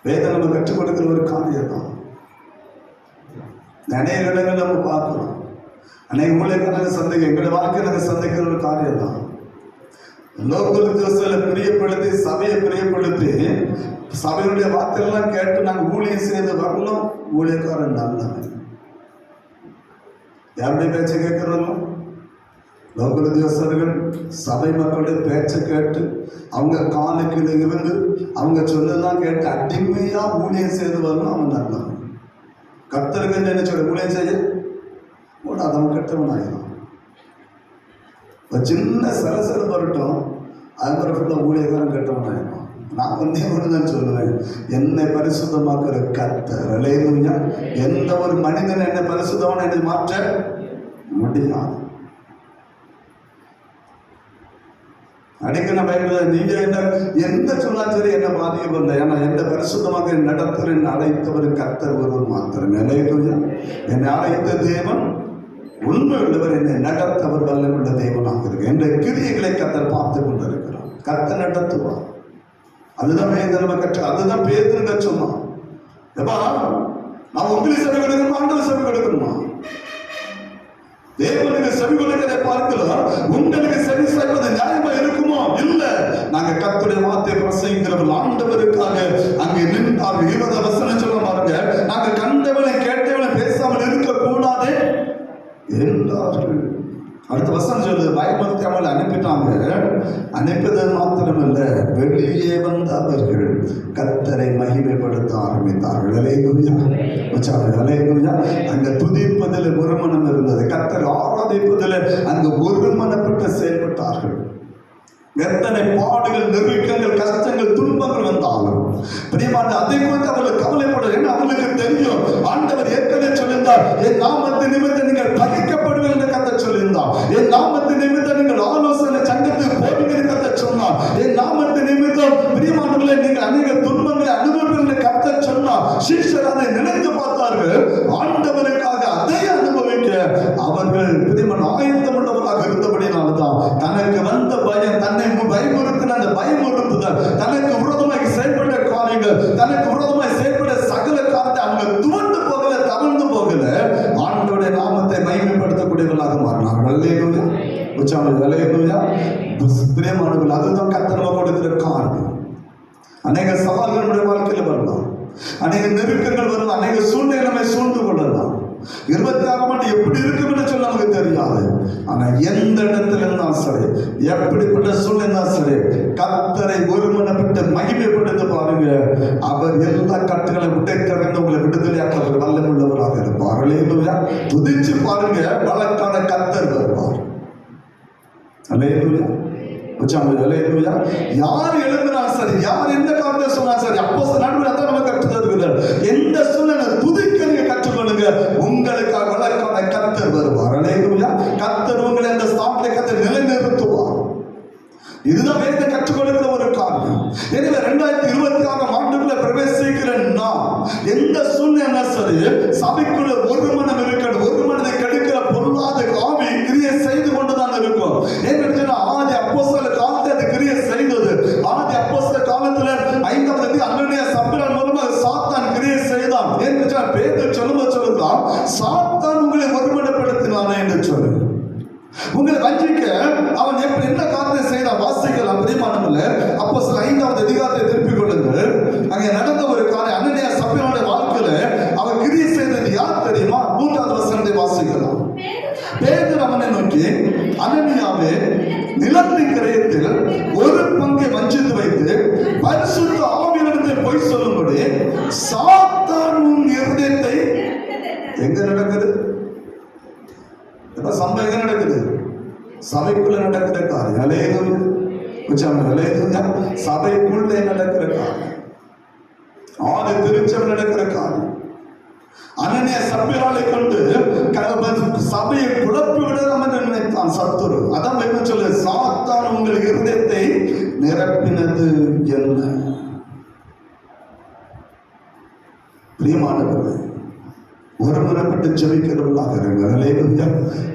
வேதம் நம்ம கற்றுக் கொடுக்கிற ஒரு காரியம் தான். அநேக இடங்கள் நம்ம பார்க்கிறோம். அநேக ஊழியக்காரங்க சந்தைக்கு எங்களுடைய வாழ்க்கையில் சந்தைக்கிற ஒரு காரியம் தான். லோக்கல் ஜோசில பிரியப்படுத்தி, சபையை பிரியப்படுத்தி, சபையுடைய வார்த்தைகள்லாம் கேட்டு நாங்கள் ஊழியம் செய்து வரணும். ஊழியக்காரன் நல்லவன். யாருடைய பேச்சை கேட்கிறோம்? லோக்கல் ஜோசர்கள் சபை மக்களுடைய பேச்சை கேட்டு அவங்க காலுக்கு இருந்து அவங்க சொல்லலாம் கேட்டு அடிமையா ஊழியம் செய்து வரணும். அவன் நல்லவன். கர்த்தருக்கு என்ன சொல்ல ஊழியம் செய்ய கூடாது, அவன் கெட்டவன் ஆயிடும். ஒரு சின்ன சலசல வரட்டும், அதுக்கப்புறம் ஃபுல்லாக ஊழியக்காரன் கெட்டவன் ஆயிடும். நான் ஒன்றே ஒன்றுதான் சொல்லுவேன், என்னை பரிசுத்தமாக்குற கர்த்தர். அல்லேலூயா. எந்த ஒரு மனிதன் என்னை பரிசுத்தவன் என்னை மாற்ற முடியாது. அடிக்கணும் பயன்படுத்த நீங்க எந்த சொன்னாலும் சரி என்ன பாதிக்கப்படல. ஏன்னா எந்த பரிசுத்தமாக நடத்துகிற அழைத்தவர் கர்த்தர் ஒருவர் மாத்திரமே. அல்லேலூயா. என்னை அழைத்த தேவன் உண்மை உள்ளவர், என்னை நடத்தவர் வல்லமுள்ள தேவனாக இருக்கு. என்ற கிரியைகளை கர்த்தர் பார்த்து கொண்டிருக்கிறார். கர்த்தர் நடத்துவார். அதுதான் பேதர் கற்று, அதுதான் பேதர் கற்றுமா. எப்பா நான் உங்களுக்கு செவி கொடுக்கணுமா, ஆண்டவர் செவி கொடுக்கணுமா? தேவனுக்கு செவி கொடுக்கிறதை பார்க்கலாம், உங்களுக்கு செவி சாய்ப்பது நியாயமா இருக்குமோ? இல்ல. நாங்க கர்த்தருடைய வார்த்தை பிரசங்கிக்கிறவர்கள் ஆண்டவருக்காக அங்கே நின்றார்கள். 20 வசனம் சொல்ல பாருங்க, நாங்க கண்டவனை கேட்டவனை பேசாமல் இருக்க கூடாது என்றார்கள். அடுத்த வசனம் சொல்லுது, பயமுறுத்தி அவங்களை அனுப்பிட்டாங்க. அனுப்பியது மாத்திரமல்ல, வெளியே வந்த அவர்கள் கர்த்தரை மகிமைப்படுத்த ஆரம்பித்தார்கள். அல்லேலூயா. அல்லேலூயா. அங்க துதிப்பதில் ஒருமனம் இருந்தது. கர்த்தரை ஆராதிப்பதில் அங்க ஒருமனப்பட்டு செயல்பட்டார்கள். எத்தனை பாடுகள், நெருக்கங்கள், கஷ்டங்கள், துன்பங்கள் வந்தாலும் பிரியமான அதை குறித்து அவர்கள் கவலைப்பட. ஏன்னா அவர்களுக்கு தெரியும் ஆண்டவர் ஏற்கனவே சொல்லியிருந்தார், என் நாமத்து நிமித்தம் நீங்கள் பகைக்கப்படுவீர்கள் என்று கர்த்தர் சொல்லியிருந்தார். என் நாமத்து நிமித்தம் நீங்கள் ஆலோசனை சங்கத்துக்கு போவீர்கள் கர்த்தர் சொன்னார். என் நாமத்து நிமித்தம் பிரியமானவர்களை நீங்கள் அநேக துன்பங்களை அனுபவிப்பீர்கள் என்று கர்த்தர் சொன்னார். சீஷர் அதை நினைத்து பார்த்தார்கள். ஆண்டவருக்காக அதை அனுபவிக்க அவர்கள் பிரியமானவர்கள், அதுதான் கர்த்தர் நமக்கு கொடுக்கிற காரணம். அநேக சவால்கள் நம்முடைய வாழ்க்கையில வரலாம், அநேக நெருக்கங்கள் வரும், அநேக சூழ்நிலைமை சூழ்ந்து கொள்ளலாம். 26ஆம் ஆண்டு எப்படி இருக்கும் என்று சொல்ல நமக்கு தெரியாது. ஆனா எந்த இடத்துல இருந்தாலும் சரி, எப்படிப்பட்ட சூழ்நிலை சரி, கர்த்தரை ஒருமனப்பட்டு மகிமைப்படுத்த பாருங்க. அவர் எல்லா கட்டுகளை உடைத்தறிந்து உங்களை விடுதலையாக்க அவர் வல்லமுள்ளவராக இருப்பார். அல்லேலூயா. துதிச்சு பாருங்க, வழக்கான கர்த்தர் வருவார். அல்லேலூயா. அல்லேலூயா. யார் எழுதினாலும் சரி, யார் எந்த காரணத்தை சொன்னாலும் சரி, அப்போஸ்தலர் நடுவில் அதான் நம்ம கற்று தருகிறார். எந்த சூழ்நிலை துதிக்க நீங்க கற்றுக்கொள்ளுங்க, உங்களுக்காக வழக்கான கர்த்தர் வருவார். அல்லேலூயா. கர்த்தர் உங்களை அந்த ஸ்தானத்தை கர்த்தர் நிலைநிறுத்துவார். இதுதான் வேத கற்றுக்கொள்கிற ஒரு காரணம். எனவே 2026ஆம் ஆண்டுக்குள்ள பிரவேசிக்கிற நாம் எந்த சூழ்நிலை சரி, சபைக்குள்ள ஒரு மனம் இருக்கணும். ஒரு மனதை கெடுக்கிற பொருளாத ஆவி கிரியை செய்து கொண்டுதான் இருக்கும். ஏன்னா ஆதி அப்போஸ்தலர் காலத்தில் அது கிரியை செய்தது. ஆதி அப்போஸ்தலர் காலத்துல 5ஆம் அதிகாரம் அனனியா சப்பிரால் மூலமாக சாத்தான் கிரியை செய்தான். ஏன்னா பேதுரு சொல்லுதான், சாத்தான் உங்களை ஒருமனப்படுத்தினானே என்று சொல்லு. உங்களை வஞ்சிக்க அவன் எப்படி என்ன காரணத்தை செய்தான் வாசிக்கலாம். பிரியமானவர்களே, அப்போஸ்தலர் 5ஆம் அதிகாரத்தை திருப்பிக் கொள்ளுங்கள். அங்கே நடந்த ஒரு காரியம், அனனியா சப்பிராளுடைய வாழ்க்கையில அவன் கிரியை செய்தது யார் தெரியுமா? 3ஆவது வசனத்தை வாசிக்கலாம். பேதுரு அவனை நோக்கி, அனனியாவே, நிலத்தின் கிரயத்தில் ஒரு பங்கை வஞ்சித்து வைத்து பரிசுத்த ஆவியினிடத்தில் பொய் சொல்லும்படி சாத்தான் உன் இருதயத்தை எங்க நடக்குது? சம்பவம் எங்க நடக்குது? சபைக்குள்ள நடக்கிற காரியம். அல்லேலூயா. சபைக்குள்ளே நடக்கிற காரியம், ஆதி திருச்சபையில் நடக்கிற காரியம். அனனியா சப்பிராளை கொண்டு சபையை குழப்பி விடலாம் என்று நினைத்தான் சத்துரு. அதான் என்ன சொல்லு, சாத்தான் உங்கள் இருதயத்தை நிரப்பினது என்ன? பிரியமானவர்களே, ஒருமனப்பட்டு ஜெபிக்கிறவர்களாக இருங்கள். அல்லேலூயா.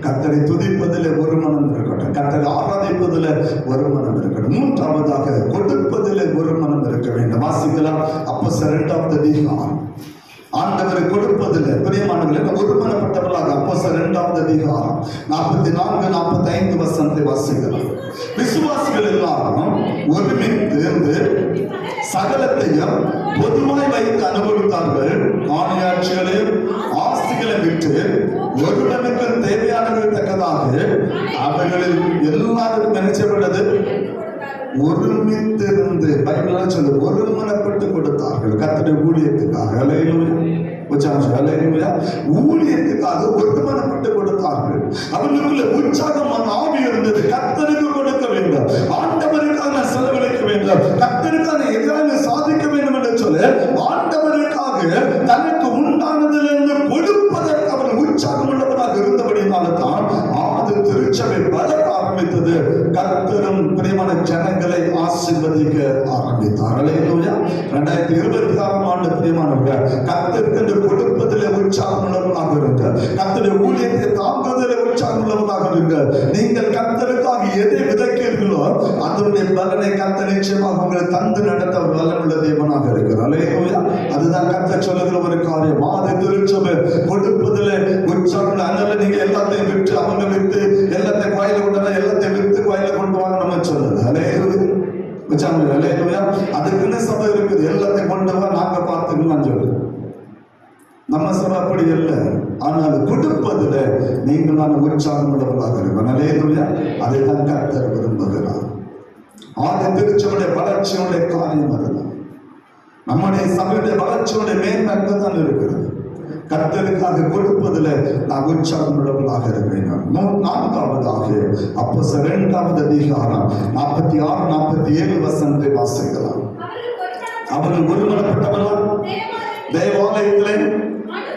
கர்த்தரை துதிப்பதிலே ஒரு மனம் இருக்கட்டும், கர்த்தரை ஆராதிப்பதிலே ஒரு மனம் இருக்கட்டும். 3ஆவதாக கொடுப்பதிலே ஒரு மனம் இருக்க வேண்டும். வாசிக்கலாம். அப்போஸ்தலர் 2ஆம் அதிகாரம். ஆண்டவரை கொடுப்பதில் பிரியமானவர்களே ஒருமனப்பட்டவர்களாக அப்போஸ்தலர் 2ஆம் அதிகாரம் 44, 45 வசனத்தை வாசிக்கலாம். விசுவாசிகள் எல்லாரும் ஒருமித்து இருந்து சகலத்தையும் பொதுவாய் வைத்து அனுபவித்தார்கள். ஆணையாட்சிகளையும் ஆஸ்திகளை விட்டு ஒருவனுக்கு தேவையானது தக்கதாக அவர்களில் எல்லாருக்கும் நினைச்சப்பட்டது ஒருமித்திருந்து பைபிள் சொல்லு ஒருமனப்பட்டு கொடுத்தார்கள் கர்த்தருடைய ஊழியத்துக்காக. ஊழியத்துக்காக ஒருமனப்பட்டு கொடுத்தார்கள். அவர்களுக்குள்ள உற்சாகமான ஆவி இருந்தது. கர்த்தருக்கு கொடுக்க வேண்டும், ஆண்டவருக்காக செலவழிக்க வேண்டும், கர்த்தருக்காக எதிராக சாதிக்க வேண்டும் என்று சொல்ல ஆண்டவருக்காக தனக்கு உண்டானதிலிருந்து கொடுப்பதற்கு அவர் உற்சாகம் உள்ளவராக இருந்தபடினால தான் ஆதி திருச்சபை வளர ஆரம்பித்தது. கர்த்தரும் பிரியமான ஜனங்களை ஆசீர்வதிக்க ஆரம்பித்தார். அல்லேலூயா. 2026ஆம் ஆண்டு பிரியமானவர்கள், கர்த்தருக்கு கொடுப்பதிலே உற்சாகம் உள்ளவர்களாக இருங்க, கர்த்தருடைய ஊழியத்தை தாங்குவதிலே உற்சாகம் உள்ளவர்களாக இருங்க. நீங்கள் கர்த்தருக்காக எதை விதைக்கிறீர்களோ அதனுடைய பலனை கர்த்தர் நிச்சயமாக உங்களை தந்து நடத்த வல்லமுள்ள தேவனாக இருக்கிறார். அல்லேலூயா. அதுதான் கர்த்தர் சொல்லுகிற ஒரு காரியம். ஆதி திருச்சபை கொடுப்பதிலே உற்சாகம். அதனால நீங்க எல்லாத்தையும் விட்டு, அவங்க விட்டு எல்லாத்தையும் கோயில கொண்டு எல்லாத்தையும் விட்டு கோயில கொண்டு வாங்க நம்ம சொல்லுது. அல்லேலூயா. அதுக்குன்னு சபை இருக்குது, எல்லாத்தையும் கொண்டு வா நாங்க பார்த்துக்கலாம் சொல்லு. நம்ம சபை அப்படி இல்லை. ஆனால் கொடுப்பதில் நீங்கள் நான் உற்சாகம் உள்ளவர்களாக இருக்கணும். அல்லேலூயா. அதை தான் கர்த்தர் விரும்புகிறார். ஆதி திருச்சபையுடைய வளர்ச்சியுடைய காரியம் அதுதான். நம்முடைய சபையுடைய வளர்ச்சியுடைய மேன்மை தான் இருக்கிறது. கர்த்தருக்காக கொடுப்பதில் நான் உற்சாகம் உள்ளவர்களாக இருக்கிறேன். 4ஆவதாக அப்போஸ்தலர் 2ஆம் அதிகாரம் 46, 47 வசனத்தை வாசிக்கலாம். அவர்கள் ஒருமனப்பட்டவர்களா தேவாலயத்திலே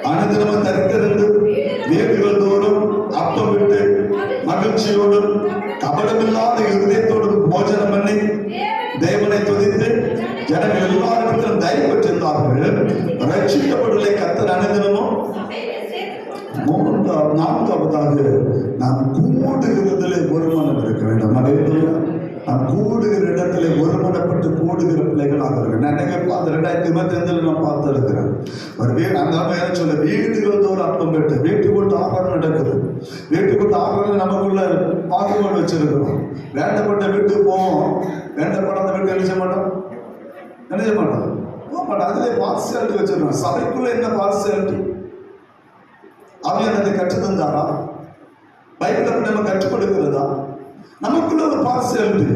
அனுதினமும் தரித்திருந்து வீடுகள் தோறும் அப்பம் விட்டு மகிழ்ச்சியோடும் கபடமில்லாத இருதயத்தோடும் போஜனம் பண்ணி தேவனை துதித்து ஜனங்கள் எல்லாரிடத்திலும் தயவு பெற்றிருந்தார்கள். ரட்சிக்கப்படலை கர்த்தர் அனுதினமும். 4ஆவதாக நாம் கூடுகிறதிலே ஒருமனம் இருக்க வேண்டும். அல்லேலூயா. நாம் கூடுகிற இடத்திலே ஒருமனப்பட்டு கூடுகிற பிள்ளைகளாக இருக்கு. நான் 2025 நான் பார்த்து இருக்கிறேன். ஒரு வீடு அந்த சொல்ல வீடுகள் தோறும் அப்பம் பெற்று வீட்டுக்குள்ள ஆகாரம் நடக்குது. வீட்டுக்குள்ள ஆகாரம் நமக்குள்ள பாகுபாடு வச்சிருக்கிறோம். வேண்டப்பட்ட வீட்டுக்கு போவோம், வேண்டப்படாத வீட்டு நினைச்ச மாட்டோம், நினைச்ச மாட்டோம், போக மாட்டோம். அதிலே பார்சியாலிட்டி வச்சிருக்கோம். சபைக்குள்ள என்ன பார்சியாலிட்டி? ஆவியானவரை கற்றுத் தந்தாரா? பைபிளை நம்ம கற்றுக் கொடுக்கிறதா? நமக்குள்ள ஒரு பார்சியாலிட்டி.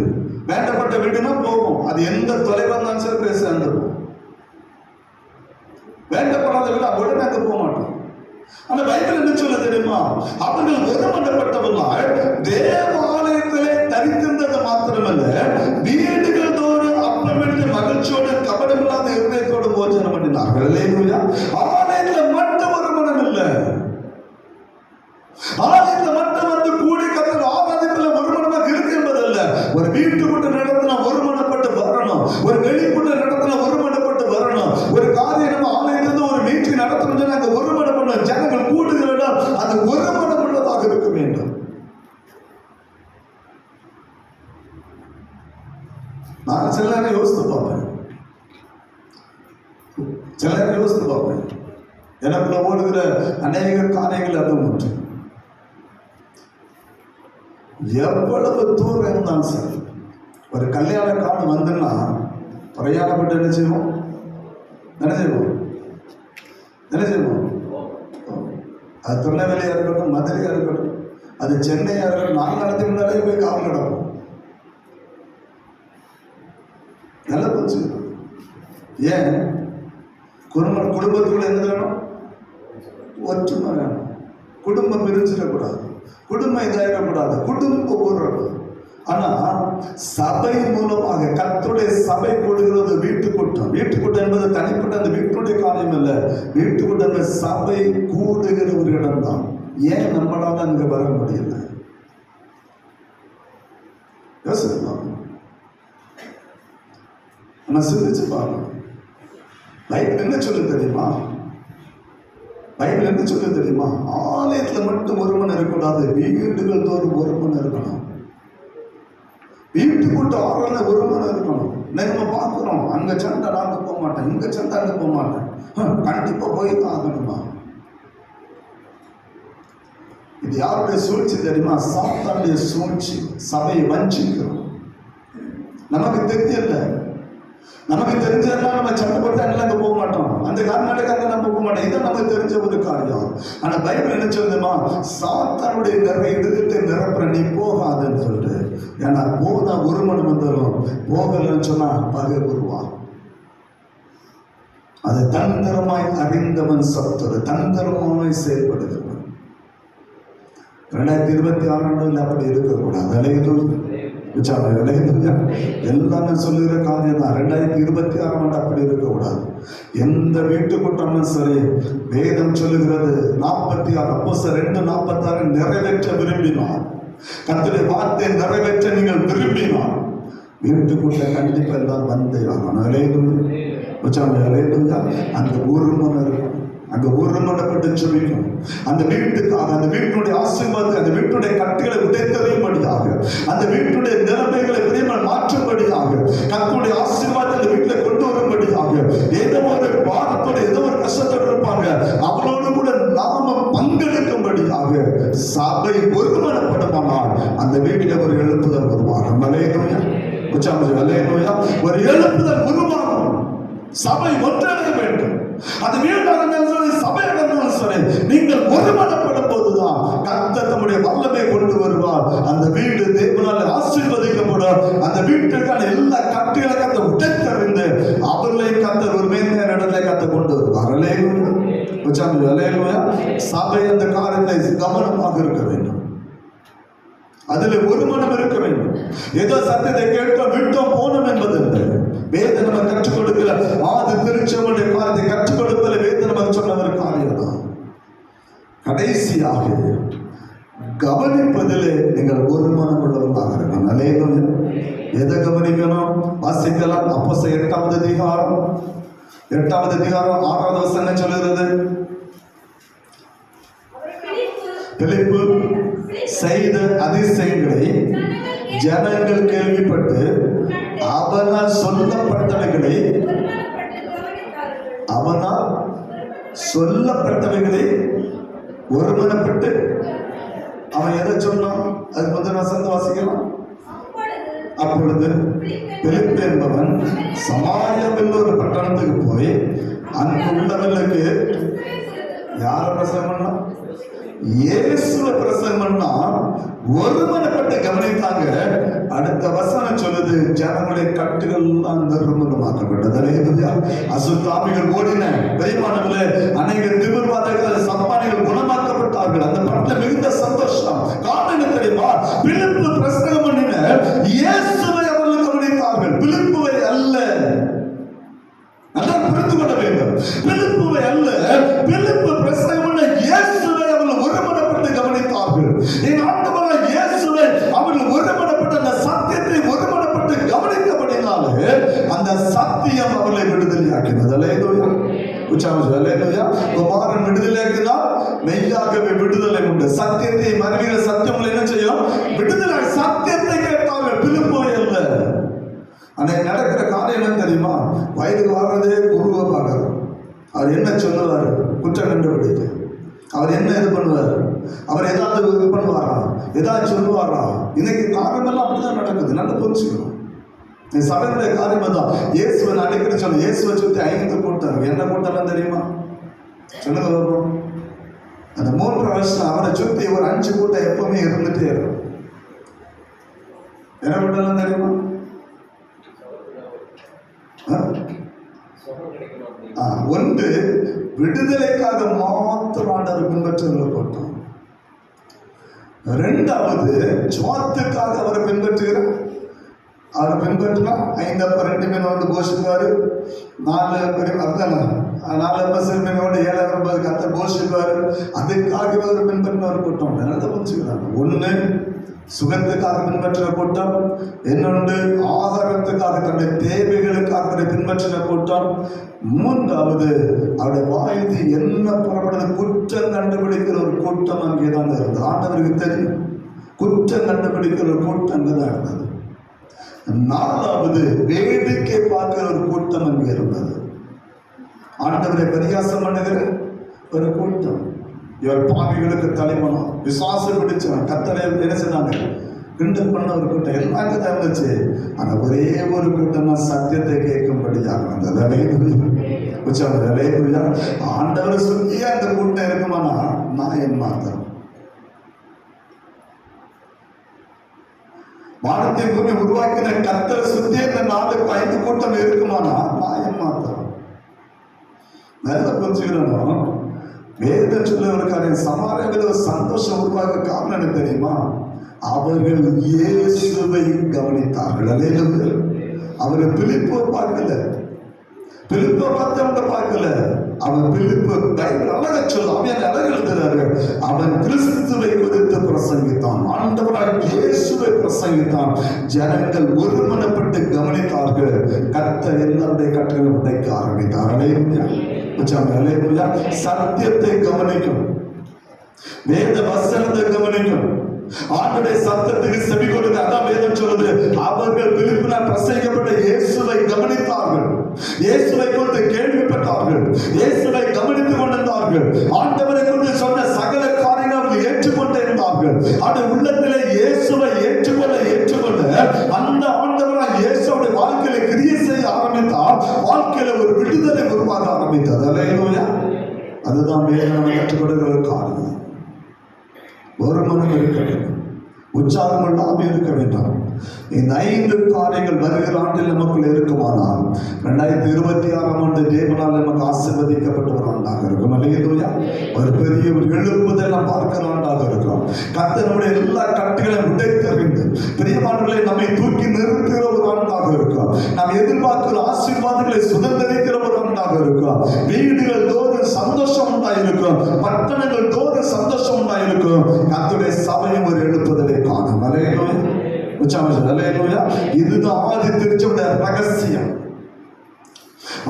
வேண்டப்பட்ட வீடுனா போவோம், அது எந்த தொலைவாக இருந்தாலும் சரி போய் சேர்ந்துடும். வேண்டப்படாத வீடு உடனே அங்கே போக மாட்டோம். ஆனா பைபிள் என்ன சொல்ல தெரியுமா? அவர்கள் ஒருமனப்பட்டவர்களாய் தேவாலயத்திலே தரித்திருந்தது மாத்திரமல்ல, வீடுகள் தோறும் அப்பம் எடுத்து மகிழ்ச்சியோடு கபடமில்லாத இருதயத்தோடு போஜனம் பண்ணினார்கள். அல்லேலூயா. ஆலயத்துல மட்டும் ஒரு மனம் இல்லை, ஆலயத்துல மட்டும் வந்து கூடி கத்தர் ஆராதனையில ஒரு மனமாக இருக்கு என்பதல்ல. ஒரு வீட்டுக்குள்ள நடத்தினா ஒரு மனப்பட்டு வரணும், ஒரு வெளிக்குள்ள நடத்தினா ஒரு மனப்பட்டு வரணும். ஒரு காரியம் நம்ம ஆலயத்திலிருந்து ஒரு மீட்டிங் நடத்தணும், அங்க ஒரு மனப்படணும். ஜனங்கள் கூடுகிற இடம் அது ஒரு மனப்பட்டதாக இருக்க வேண்டும். நான் சில நேரம் யோசித்து பார்ப்பேன், சில நேரம் யோசித்து பார்ப்பேன். எனக்குள்ள ஓடுகிற அநேக காரியங்கள் அது ஒன்று. எவ்வளவு தூரம் இருந்தாலும் சரி, ஒரு கல்யாண காலம் வந்துன்னா பிரயாணப்பட்டு என்ன செய்வோம்? என்ன செய்வோம்? என்ன செய்வோம்? அது திருநெல்வேலியா இருக்கட்டும், மதுரையா இருக்கட்டும், அது சென்னையா இருக்கட்டும், 4 நாளைக்கு முன்னாலே போய் காவல் கிடக்கும். நல்லா போச்சு. ஏன்? குடும்பத்துக்குள்ள என்ன வேணும்? ஒற்றுமை வேணும். குடும்பம் பிரிஞ்சிடக்கூடாது, குடும்பம் இதாயிடக்கூடாது, குடும்பம் ஊரணும். ஆனா சபை மூலமாக கர்த்தருடைய சபை கூடுகிறது வீட்டுக்கூட்டம். வீட்டுக்கூட்டம் என்பது தனிப்பட்ட அந்த வீட்டுடைய காரியம் அல்ல. வீட்டுக்கூட்டம் என்பது சபை கூடுகிற ஒரு இடம் தான். ஏன் நம்மளால அங்க வர முடியல? யோசிக்கலாம், ஆனா சிந்திச்சு பாருங்க. பைபிள் என்ன சொல்ல தெரியுமா? பைபிள் என்ன சொல்ல தெரியுமா? ஆலயத்துல மட்டும் ஒருமன் இருக்கக்கூடாது, வீடுகள் தோறும் ஒருமன் இருக்கணும். வீட்டுக்குள்ள ஆறல ஒருமன் இருக்கணும். நம்ம பார்க்கிறோம், அங்க சண்டை நாங்க போக மாட்டேன், இங்க சண்டை அங்க போக மாட்டேன், கண்டிப்பா போய் தான் ஆகணுமா? இது யாருடைய சூழ்ச்சி தெரியுமா? சாத்தானுடைய சூழ்ச்சி. சபையை வஞ்சிக்கிறோம். நமக்கு தெரியல, நமக்கு தெரிஞ்சதெல்லாம் நம்ம சட்டப்பட்டு அங்க போக மாட்டோம், அந்த காரணத்துக்கு அங்க நம்ம போக மாட்டோம். இதான் நமக்கு தெரிஞ்ச ஒரு காரியம். ஆனா பைபிள் என்ன சொல்லுமா? சாத்தானுடைய இதயத்தை நிரப்புற நீ போகாதுன்னு சொல்லிட்டு. ஏன்னா போனா ஒரு மனம் வந்துடும், போகலன்னு சொன்னா பகை உருவாகும். அது தந்திரமாய் அறிந்தவன் சத்துரு, தந்திரமாய் செயல்படுகிறவன். 2026 அப்படி இருக்கக்கூடாது. எல்லாமே சொல்லுகிற காரியம் தான். 2026 அப்படி இருக்கக்கூடாது. எந்த வீட்டுக்குட்டாலும் சரி, வேதம் சொல்லுகிறது 46 அப்போஸ்தலர் 2:46 நிறைவேற்ற விரும்பினார். கர்த்தருடைய வார்த்தை நிறைவேற்ற நீங்கள் விரும்பினார் வீட்டுக்குள்ள கண்டிப்பா எல்லாம் வந்தே ஆகணும். அந்த ஒருமனர், அங்க ஒருமனப்பட்டு சொல்லிக்கணும். அந்த வீட்டுக்காக, அந்த வீட்டுடைய ஆசீர்வாதத்தை, அந்த வீட்டுடைய கட்டுகளை உடைத்தறியும்படியாக, அந்த வீட்டுடைய நிலைமைகளை விரைவில் மாற்றும்படியாக, கர்த்தருடைய ஆசீர்வாதத்தை அந்த வீட்டுல கொண்டு வரும்படியாக, ஏதோ ஒரு பாடத்தோட ஏதோ ஒரு கஷ்டத்தோடு இருப்பாங்க, அவளோடு கூட நாம பங்கெடுக்கும்படியாக சபை ஒருமனப்படுமானால் அந்த வீட்டில ஒரு எழுப்புதல் உருவாகும். ஒரு எழுப்புதல் உருவாகும். சபை ஒன்றிணைய வேண்டும். அது வீடாக சபை சரி, நீங்கள் ஒருமனப்படும் போதுதான் கர்த்தர் தம்முடைய வல்லமை கொண்டு வருவார். அந்த வீடு தேவனால் ஆசீர்வதிக்கப்படும். அந்த வீட்டுக்கான எல்லா கட்டுகளை கர்த்தர் உடைத்தறிந்து அவர்களை கர்த்தர் ஒரு மேன்மையான இடத்துல கர்த்தர் கொண்டு வருவார். சபை அந்த காரியத்தை கவனமாக இருக்க வேண்டும். அதுல ஒரு மனம் இருக்க வேண்டும். ஏதோ சத்தியத்தை கேட்டோம் விட்டோம் போனோம் என்பது இல்லை. வேதம் நம்ம கற்றுக் கொடுக்கிற ஆதி திருச்சபையுடைய காரியத்தை கற்றுக் கொடுப்பதில் வேதம் நமக்கு சொன்ன ஒரு காரியம் தான். கடைசியாக கவனிப்பதிலே நீங்கள் ஒரு மனம் உள்ளவர்களாக இருக்கணும். எதை கவனிக்கணும்? வாசிக்கலாம். அப்போஸ்தலர் 8வது அதிகாரம் 6வது வசனம் சொல்லுகிறது, பிலிப்பு செய்த அதிசயங்களை ஜனங்கள் கேள்விப்பட்டு அவனால் சொல்லப்பட்டவைகளை ஒருமனப்பட்டு அவன் எதை சொன்னான்? அது முதல் வசனத்தை வாசிக்கலாம். அப்பொழுது பிலிப்பு என்பவன் சமாரியாவில் ஒரு பட்டணத்துக்கு போய் அங்கு உள்ளவர்களுக்கு யார பிரசங்கம் பண்ணா? இயேசுவ பிரசங்கம் பண்ணா. ஒருமனப்பட்டு கவனித்தாங்க. அடுத்த வசனம் சொல்லுது, ஜனங்களுடைய கட்டுகள் எல்லாம் நிர்மூலமாக்கப்பட்டது. அசுத்தாமிகள் ஓடின. பெரியமானவர்களே, அநேக திமிர்வாதர்கள் சப்பானிகள் குணமாக்கப்பட்டார்கள். அந்த படத்துல மிகுந்த சந்தோஷம். காரணம் என்ன தெரியுமா? பிலிப்பு பிரசங்கம் பண்ணின இயேசுவை அவர்கள் கவனித்தார்கள், பிலிப்புவை அல்ல. நல்லா புரிந்து கொள்ள வேண்டும். பிலிப்புவை அல்ல, பிலிப்பு பிரசங்கம் பண்ண இயேசுவை அவர்கள் ஒருமனப்பட்டு கவனித்தார்கள். என் ஆண்டவராகிய இயேசுவை அவர்கள் ஒருமனப்பட்டு அந்த சத்தியத்தை ஒருமனப்பட்டு கவனித்தபடினாலே அந்த சத்தியம் அவர்களை விடுதலையாக்கினது. அல்லேலூயா. உச்சாரணம் அல்லேலூயா. குமாரன் விடுதலையாக்கினால் மெய்யாகவே விடுதலை உண்டு. சத்தியத்தை மறுகிற சத்தியம் என்ன செய்யும்? விடுதலை. சத்தியத்தை கேட்டார்கள், பிலிப்புவை அல்ல. அன்னைக்கு நடக்கிற காரியம் என்ன தெரியுமா? வயதுக்கு வர்றதே குருவை பார்க்கறது. அவர் என்ன சொல்லுவார்? குற்றம் கண்டுபிடிக்க. அவர் என்ன இது பண்ணுவார்? அவர் ஏதாவது இது பண்ணுவாரா? ஏதாவது சொல்லுவாரா? இன்னைக்கு காரியமெல்லாம் அப்படிதான் நடக்குது. நல்லா புரிஞ்சுக்கணும். சபையுடைய காரியம் தான். இயேசுவை அடிக்கடி சொல்ல, இயேசுவை சுற்றி 5 கூட்டம். என்ன கூட்டம் தெரியுமா? சொல்லுங்க. அந்த 3 வருஷம் அவரை சுற்றி ஒரு 5 கூட்டம் எப்பவுமே இருந்துட்டே இருக்கும். என்ன கூட்டம் தெரியுமா? ஒன்று விடுதலைக்காக மாத்திரம் ஆண்டவர் பின்பற்றுகிற கூட்டம். 2வது சுவாத்துக்காக அவரை பின்பற்றுகிறார். அவரை பின்பற்றினா 5 அப்ப 2 மீன் வந்து போஷிப்பாரு. 4 சிறுமீனோடு 7 கத்த போஷிப்பாரு. அதுக்காக அவர் பின்பற்றின ஒரு கூட்டம். நல்லா புரிஞ்சுக்கிறாங்க. 1 சுகத்துக்காக பின்பற்றின கூட்டம், இன்னொன்று ஆகாரத்துக்காக தன்னுடைய தேவைகளுக்காக பின்பற்றின கூட்டம், 3வது அவருடைய வாய்ந்து என்ன புறப்படுது குற்றம் கண்டுபிடிக்கிற ஒரு கூட்டம் அங்கேதான் இருந்தது. ஆண்டவருக்கு தெரியும், குற்றம் கண்டுபிடிக்கிற ஒரு கூட்டம் அங்கேதான் இருந்தது. 4வது வேடிக்கை பார்க்கிற ஒரு கூட்டம் அங்கே இருந்தது. ஆண்டவரை பரியாசம் பண்ணுகிற ஒரு கூட்டம். இவர் பாவிகளுக்கு தலைவனும் விசுவாசம் பிடிச்சவன் கத்தரை என்ன செய்தாங்க? கிண்டல் பண்ண ஒரு கூட்டம். எல்லாம் தான் இருந்துச்சு. ஆனா ஒரே ஒரு கூட்டம் தான் சத்தியத்தை கேட்கும்படியாக வந்தது. ஆண்டவரை சொல்லியே அந்த கூட்டம் இருக்குமானா நான் என் மாத்திரம். வானத்தை பூமி உருவாக்கின கத்தரை சுத்தி அந்த 4-5 கூட்டம் இருக்குமானா நான் என் மாத்திரம். நல்ல புரிஞ்சுக்கிறோம். வேதம் சொல்ல ஒரு காரியம், சமாரியத்தில் ஒரு சந்தோஷம் உருவாக காரணம் என்ன தெரியுமா? அவர்கள் இயேசுவை கவனித்தார்கள். அல்லேலூயா. அவர் பிலிப்பை பார்க்கல, பிலிப்பை மற்றவங்க பார்க்கல. அவன் பிலிப்பு பைபிள் அழக சொல்ல, அவன் அழகு எழுதுறாரு. அவன் கிறிஸ்துவை குறித்து பிரசங்கித்தான், ஆண்டவராகிய இயேசுவை பிரசங்கித்தான். ஜனங்கள் ஒருமனப்பட்டு கவனித்தார்கள். கர்த்தர் எல்லாருடைய கட்டளை உடைக்க ஆரம்பித்தார். அல்லேலூயா. சத்தியத்தை கவனிக்கும், வேத வசனத்தை கவனிக்கும், ஆண்டுடைய சத்தத்துக்கு செவி கொடுக்க. அதான் வேதம் சொல்லுது, அவர்கள் பிலிப்பினால் பிரசங்கிக்கப்பட்ட இயேசுவை கவனித்தார்கள், இயேசுவை குறித்து கேள்விப்பட்டார்கள், இயேசுவை கவனித்துக் கொண்டிருந்தார்கள். ஆண்டவரை குறித்து சொன்ன சகல காரியங்களை அவர்கள் ஏற்றுக்கொண்டே இருந்தார்கள். அது உள்ளத்திலே இயேசுவை ஏற்றுக்கொள்ள அந்த ஆண்டவரால் இயேசுடைய வாழ்க்கையில கிரியை செய்ய ஆரம்பித்தால் வாழ்க்கையில ஒரு விடுதலை உருவாக ஆரம்பித்தது. அல்லேலூயா. அதுதான் வேதம் கற்றுக் கொடுக்கிற காரியம். ஒரு மனம் இருக்க வேண்டும், உற்சாகம் இல்லாமல் இருக்க வேண்டாம். இந்த 5 காரியங்கள் வருகிற ஆண்டில் நமக்குள்ள இருக்குமானால் 2026ஆம் ஆண்டு தேவனால் நமக்கு ஆசீர்வதிக்கப்பட்ட ஒரு ஆண்டாக இருக்கும். அல்லேலூயா. ஒரு பெரிய ஒரு எழுப்புதல் நாம் பார்க்கிற ஆண்டாக இருக்கும். கர்த்தர் நம்முடைய எல்லா கட்டுகளையும் உடைத்தறிந்து பிரியமானவர்களை நம்மை தூக்கி நிறுத்துகிற ஒரு ஆண்டாக இருக்கும். நாம் எதிர்பார்க்கிற ஆசீர்வாதங்களை சுதந்திரிக்கிற ஒரு ஆண்டாக இருக்கும். வீடுகள் தோறும் சந்தோஷம் உண்டாயிருக்கும், பட்டணங்கள் தோறும் சந்தோஷம் உண்டாயிருக்கும். கர்த்தருடைய சபையும் ஒரு எழுப்புதலை காணும். அல்லேலூயா. இதுதான் ஆதி திருச்சபையுடைய ரகசியம்.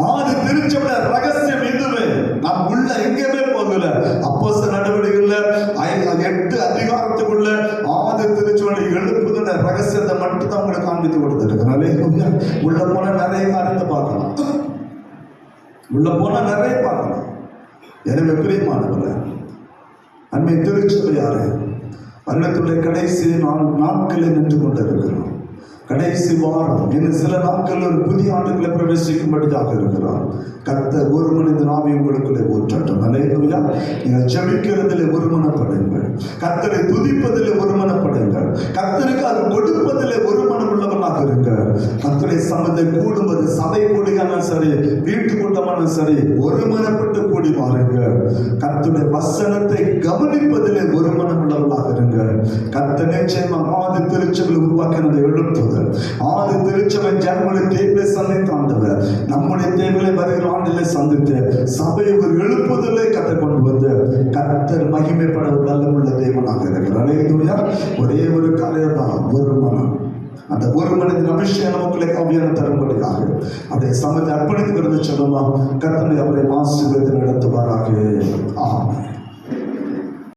ஆதி திருச்சபையுடைய ரகசியம் இதுவே. நாம் உள்ள எங்கேயுமே போகல. அப்போஸ்தலர் நடவடிக்கைகள்ல 8 அதிகாரத்துக்குள்ள ஆதி திருச்சபையுடைய எழுப்புதலுடைய ரகசியத்தை மட்டும் தான் உங்களுக்கு காண்பித்து கொடுத்திருக்கிறேன். உள்ள போன நிறைய காரியத்தை பார்க்கலாம், உள்ள போன நிறைய பார்க்கலாம். எனவே பிரியமானவர்களே, அன்னை திருச்சபையாரே, வருடத்துடைய கடைசி நாட்களில் நின்று கொண்டிருக்கிறோம். கடைசி வாரம் இன்னும் சில நாட்கள் ஒரு புதிய ஆண்டுகளை பிரவேசிக்கும்படியாக இருக்கிறார். கர்த்தர் ஒரு மனிதன் ஆவி உங்களுக்குள்ளே ஊற்றட்டும். அல்லேலூயா. நீங்கள் ஜெபிக்கிறதிலே ஒருமனப்படுங்கள், கர்த்தரை துதிப்பதிலே ஒருமனப்படுங்கள், கர்த்தருக்கு அது கொடுப்பதிலே ஒரு மனம் உள்ளவர்களாக இருங்க. கர்த்தருடைய சமத்தை கூடுவது சபை கூடியாலும் சரி, வீட்டு கூட்டமானும் சரி, ஒருமனப்பட்டு கூடி வாருங்க. கர்த்தருடைய வசனத்தை கவனிப்பதிலே ஒரு மனம் உள்ளவர்களாக இருங்க. கர்த்தர் நிச்சயமா ஆதி திருச்சபையை உருவாக்கினதை எழுப்புதல், ஆதி திருச்சபை ஜனங்களுடைய தேவையை சந்தித்தாண்டவர், நம்முடைய தேவையை வருகிற ஆண்டிலே சந்தித்து சபையை ஒரு எழுப்புதலை கற்றுக் கொண்டு வந்து கர்த்தர் மகிமைப்பட வல்லமுள்ள தேவனாக இருக்கிறார். அல்லேலூயா. ஒரே ஒரு காரியம் தான், ஒரு மனம். அந்த ஒரு மனிதன் அபிஷேகம் நமக்குள்ளே காவியான தரும்படியாக அவருடைய சமத்தை அர்ப்பணித்துக்கிறது சொல்லுமா. கர்த்தர் அவரை ஆசீர்வதித்து நடத்துவாராக. ஆமென்.